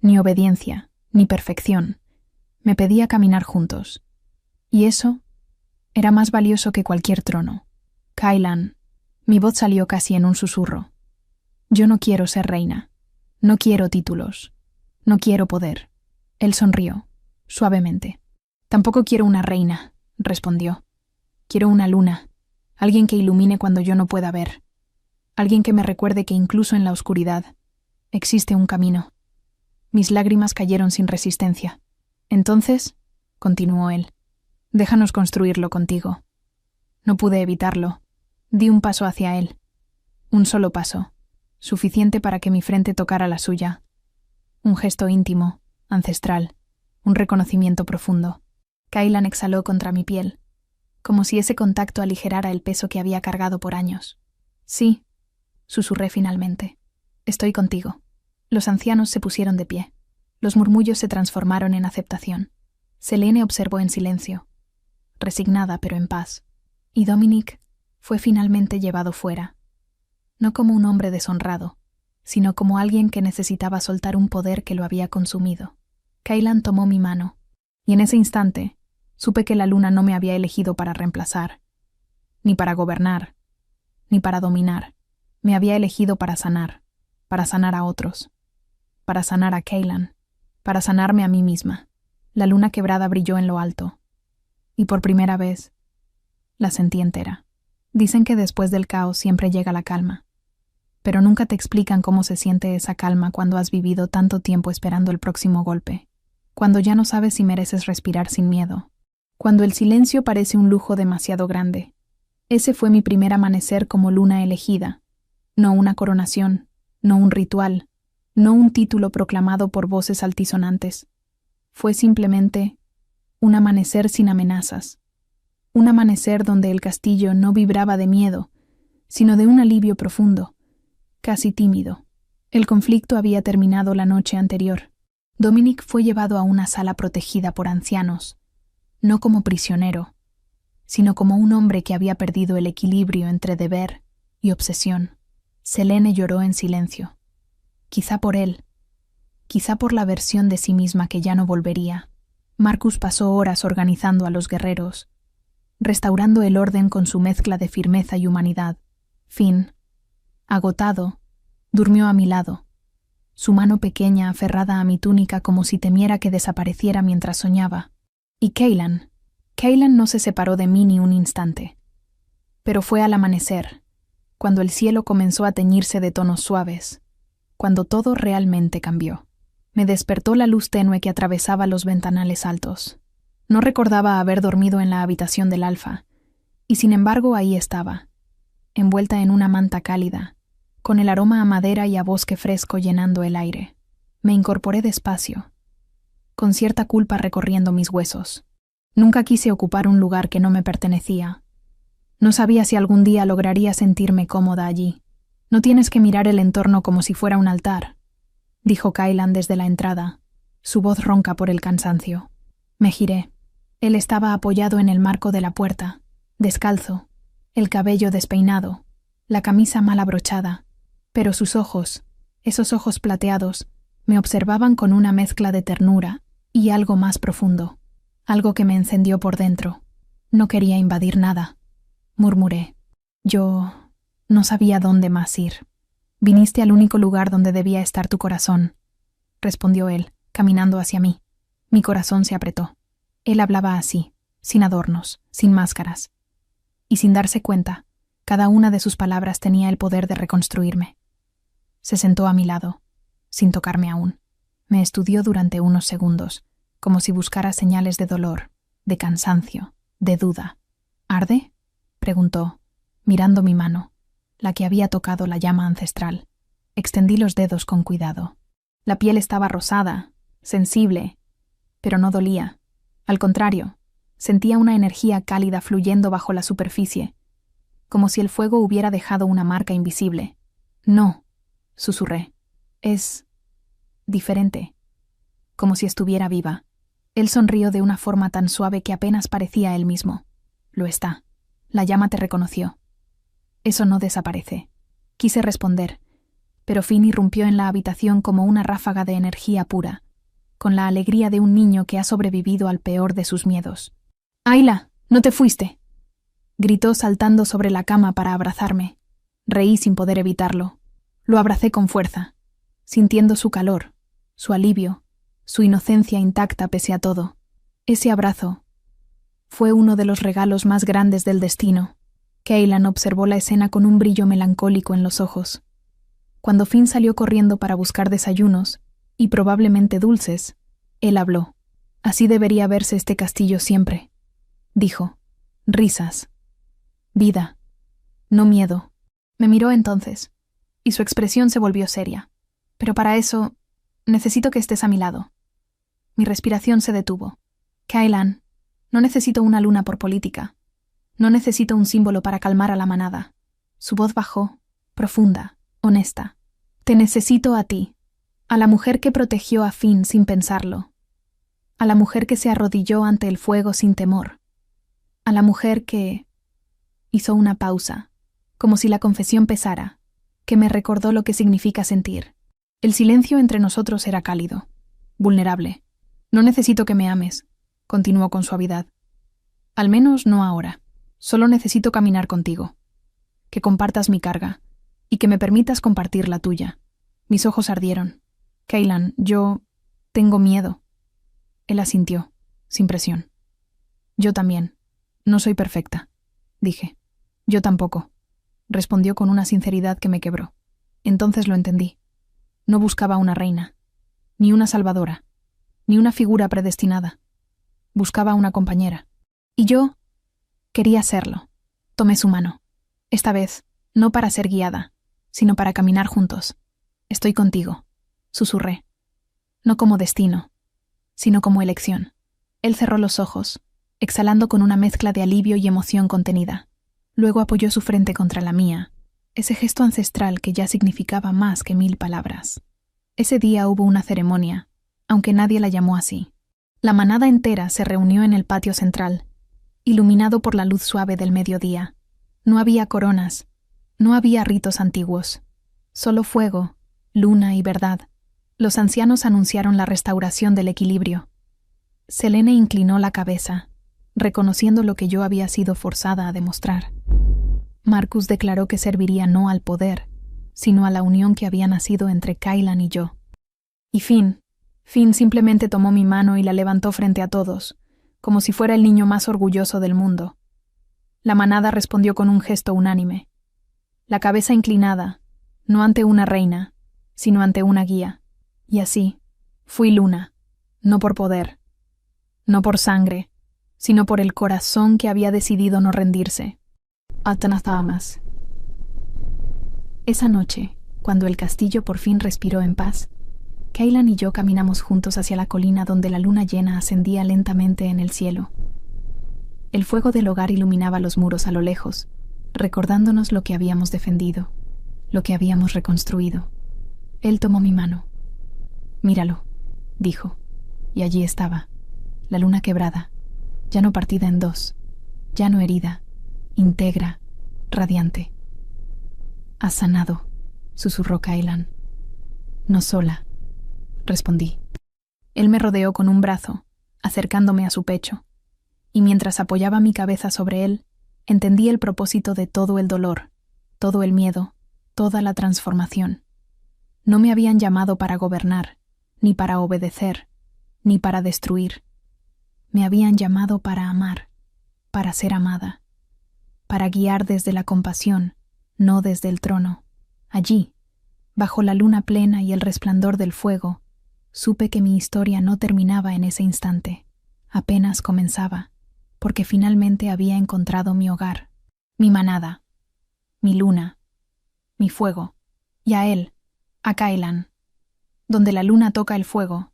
ni obediencia, ni perfección. Me pedía caminar juntos. Y eso era más valioso que cualquier trono. Kylan, mi voz salió casi en un susurro. Yo no quiero ser reina. No quiero títulos. No quiero poder. Él sonrió, suavemente. Tampoco quiero una reina, respondió. Quiero una luna, alguien que ilumine cuando yo no pueda ver. Alguien que me recuerde que incluso en la oscuridad existe un camino. Mis lágrimas cayeron sin resistencia. Entonces, continuó él, déjanos construirlo contigo. No pude evitarlo. Di un paso hacia él. Un solo paso, suficiente para que mi frente tocara la suya. Un gesto íntimo, ancestral, un reconocimiento profundo. Kylan exhaló contra mi piel, como si ese contacto aligerara el peso que había cargado por años. Sí, susurré finalmente. Estoy contigo. Los ancianos se pusieron de pie. Los murmullos se transformaron en aceptación. Selene observó en silencio, resignada pero en paz. Y Dominic fue finalmente llevado fuera. No como un hombre deshonrado, sino como alguien que necesitaba soltar un poder que lo había consumido. Kylan tomó mi mano, y en ese instante supe que la luna no me había elegido para reemplazar, ni para gobernar, ni para dominar. Me había elegido para sanar a otros, para sanar a Kylan, para sanarme a mí misma. La luna quebrada brilló en lo alto, y por primera vez la sentí entera. Dicen que después del caos siempre llega la calma, pero nunca te explican cómo se siente esa calma cuando has vivido tanto tiempo esperando el próximo golpe, cuando ya no sabes si mereces respirar sin miedo, cuando el silencio parece un lujo demasiado grande. Ese fue mi primer amanecer como luna elegida, no una coronación, no un ritual, no un título proclamado por voces altisonantes. Fue simplemente un amanecer sin amenazas, un amanecer donde el castillo no vibraba de miedo, sino de un alivio profundo, casi tímido. El conflicto había terminado la noche anterior. Dominic fue llevado a una sala protegida por ancianos, no como prisionero, sino como un hombre que había perdido el equilibrio entre deber y obsesión. Selene lloró en silencio. Quizá por él, quizá por la versión de sí misma que ya no volvería. Marcus pasó horas organizando a los guerreros, restaurando el orden con su mezcla de firmeza y humanidad. Finn, agotado, durmió a mi lado, su mano pequeña aferrada a mi túnica como si temiera que desapareciera mientras soñaba. Y Kylan no se separó de mí ni un instante. Pero fue al amanecer, cuando el cielo comenzó a teñirse de tonos suaves, cuando todo realmente cambió. Me despertó la luz tenue que atravesaba los ventanales altos. No recordaba haber dormido en la habitación del Alfa, y sin embargo ahí estaba, envuelta en una manta cálida, con el aroma a madera y a bosque fresco llenando el aire. Me incorporé despacio, con cierta culpa recorriendo mis huesos. Nunca quise ocupar un lugar que no me pertenecía. No sabía si algún día lograría sentirme cómoda allí. No tienes que mirar el entorno como si fuera un altar, dijo Kaylan desde la entrada, su voz ronca por el cansancio. Me giré. Él estaba apoyado en el marco de la puerta, descalzo, el cabello despeinado, la camisa mal abrochada, pero sus ojos, esos ojos plateados, me observaban con una mezcla de ternura y algo más profundo, algo que me encendió por dentro. No quería invadir nada, murmuré. Yo no sabía dónde más ir. Viniste al único lugar donde debía estar tu corazón, respondió él, caminando hacia mí. Mi corazón se apretó. Él hablaba así, sin adornos, sin máscaras. Y sin darse cuenta, cada una de sus palabras tenía el poder de reconstruirme. Se sentó a mi lado, sin tocarme aún. Me estudió durante unos segundos, como si buscara señales de dolor, de cansancio, de duda. ¿Arde?, preguntó, mirando mi mano, la que había tocado la llama ancestral. Extendí los dedos con cuidado. La piel estaba rosada, sensible, pero no dolía. Al contrario, sentía una energía cálida fluyendo bajo la superficie, como si el fuego hubiera dejado una marca invisible. No, susurré. Es diferente, como si estuviera viva. Él sonrió de una forma tan suave que apenas parecía él mismo. Lo está. La llama te reconoció. Eso no desaparece. Quise responder, pero Finn irrumpió en la habitación como una ráfaga de energía pura, con la alegría de un niño que ha sobrevivido al peor de sus miedos. «Ayla, no te fuiste», gritó saltando sobre la cama para abrazarme. Reí sin poder evitarlo. Lo abracé con fuerza, sintiendo su calor, su alivio, su inocencia intacta pese a todo. Ese abrazo fue uno de los regalos más grandes del destino. Kaylan observó la escena con un brillo melancólico en los ojos. Cuando Finn salió corriendo para buscar desayunos, y probablemente dulces, él habló. «Así debería verse este castillo siempre», dijo. «Risas. Vida. No miedo». Me miró entonces, y su expresión se volvió seria. «Pero para eso, necesito que estés a mi lado». Mi respiración se detuvo. «Kaylan, no necesito una luna por política. No necesito un símbolo para calmar a la manada». Su voz bajó, profunda, honesta. «Te necesito a ti, a la mujer que protegió a Finn sin pensarlo, a la mujer que se arrodilló ante el fuego sin temor, a la mujer que...» Hizo una pausa, como si la confesión pesara, que me recordó lo que significa sentir. El silencio entre nosotros era cálido, vulnerable. «No necesito que me ames», continuó con suavidad. «Al menos no ahora. Solo necesito caminar contigo, que compartas mi carga, y que me permitas compartir la tuya». Mis ojos ardieron. «Kaylan, yo tengo miedo». Él asintió, sin presión. «Yo también. No soy perfecta», dije. «Yo tampoco», respondió con una sinceridad que me quebró. Entonces lo entendí. No buscaba una reina, ni una salvadora, ni una figura predestinada. Buscaba una compañera. Y yo quería serlo. Tomé su mano. Esta vez, no para ser guiada, sino para caminar juntos. «Estoy contigo», susurré. No como destino, sino como elección. Él cerró los ojos, exhalando con una mezcla de alivio y emoción contenida. Luego apoyó su frente contra la mía, ese gesto ancestral que ya significaba más que 1000 palabras. Ese día hubo una ceremonia, aunque nadie la llamó así. La manada entera se reunió en el patio central, iluminado por la luz suave del mediodía. No había coronas, no había ritos antiguos, solo fuego, luna y verdad. Los ancianos anunciaron la restauración del equilibrio. Selene inclinó la cabeza, reconociendo lo que yo había sido forzada a demostrar. Marcus declaró que serviría no al poder, sino a la unión que había nacido entre Kaylan y yo. Y Finn simplemente tomó mi mano y la levantó frente a todos, como si fuera el niño más orgulloso del mundo. La manada respondió con un gesto unánime. La cabeza inclinada, no ante una reina, sino ante una guía. Y así, fui luna, no por poder, no por sangre, sino por el corazón que había decidido no rendirse. Atanazamas. Esa noche, cuando el castillo por fin respiró en paz, Kaylan y yo caminamos juntos hacia la colina donde la luna llena ascendía lentamente en el cielo. El fuego del hogar iluminaba los muros a lo lejos, recordándonos lo que habíamos defendido, lo que habíamos reconstruido. Él tomó mi mano. «Míralo», dijo, y allí estaba, la luna quebrada, ya no partida en dos, ya no herida, íntegra, radiante. «Has sanado», susurró Kaylan. «No sola», respondí. Él me rodeó con un brazo, acercándome a su pecho, y mientras apoyaba mi cabeza sobre él, entendí el propósito de todo el dolor, todo el miedo, toda la transformación. No me habían llamado para gobernar, ni para obedecer, ni para destruir. Me habían llamado para amar, para ser amada, para guiar desde la compasión, no desde el trono. Allí, bajo la luna plena y el resplandor del fuego, supe que mi historia no terminaba en ese instante, apenas comenzaba, porque finalmente había encontrado mi hogar, mi manada, mi luna, mi fuego, y a él, a Kaylan. Donde la luna toca el fuego,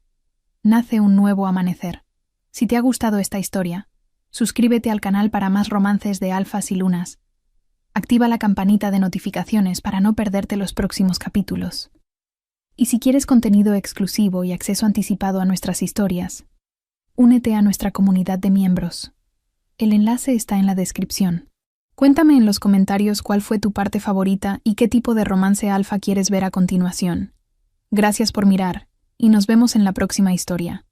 nace un nuevo amanecer. Si te ha gustado esta historia, suscríbete al canal para más romances de alfas y lunas. Activa la campanita de notificaciones para no perderte los próximos capítulos. Y si quieres contenido exclusivo y acceso anticipado a nuestras historias, únete a nuestra comunidad de miembros. El enlace está en la descripción. Cuéntame en los comentarios cuál fue tu parte favorita y qué tipo de romance alfa quieres ver a continuación. Gracias por mirar, y nos vemos en la próxima historia.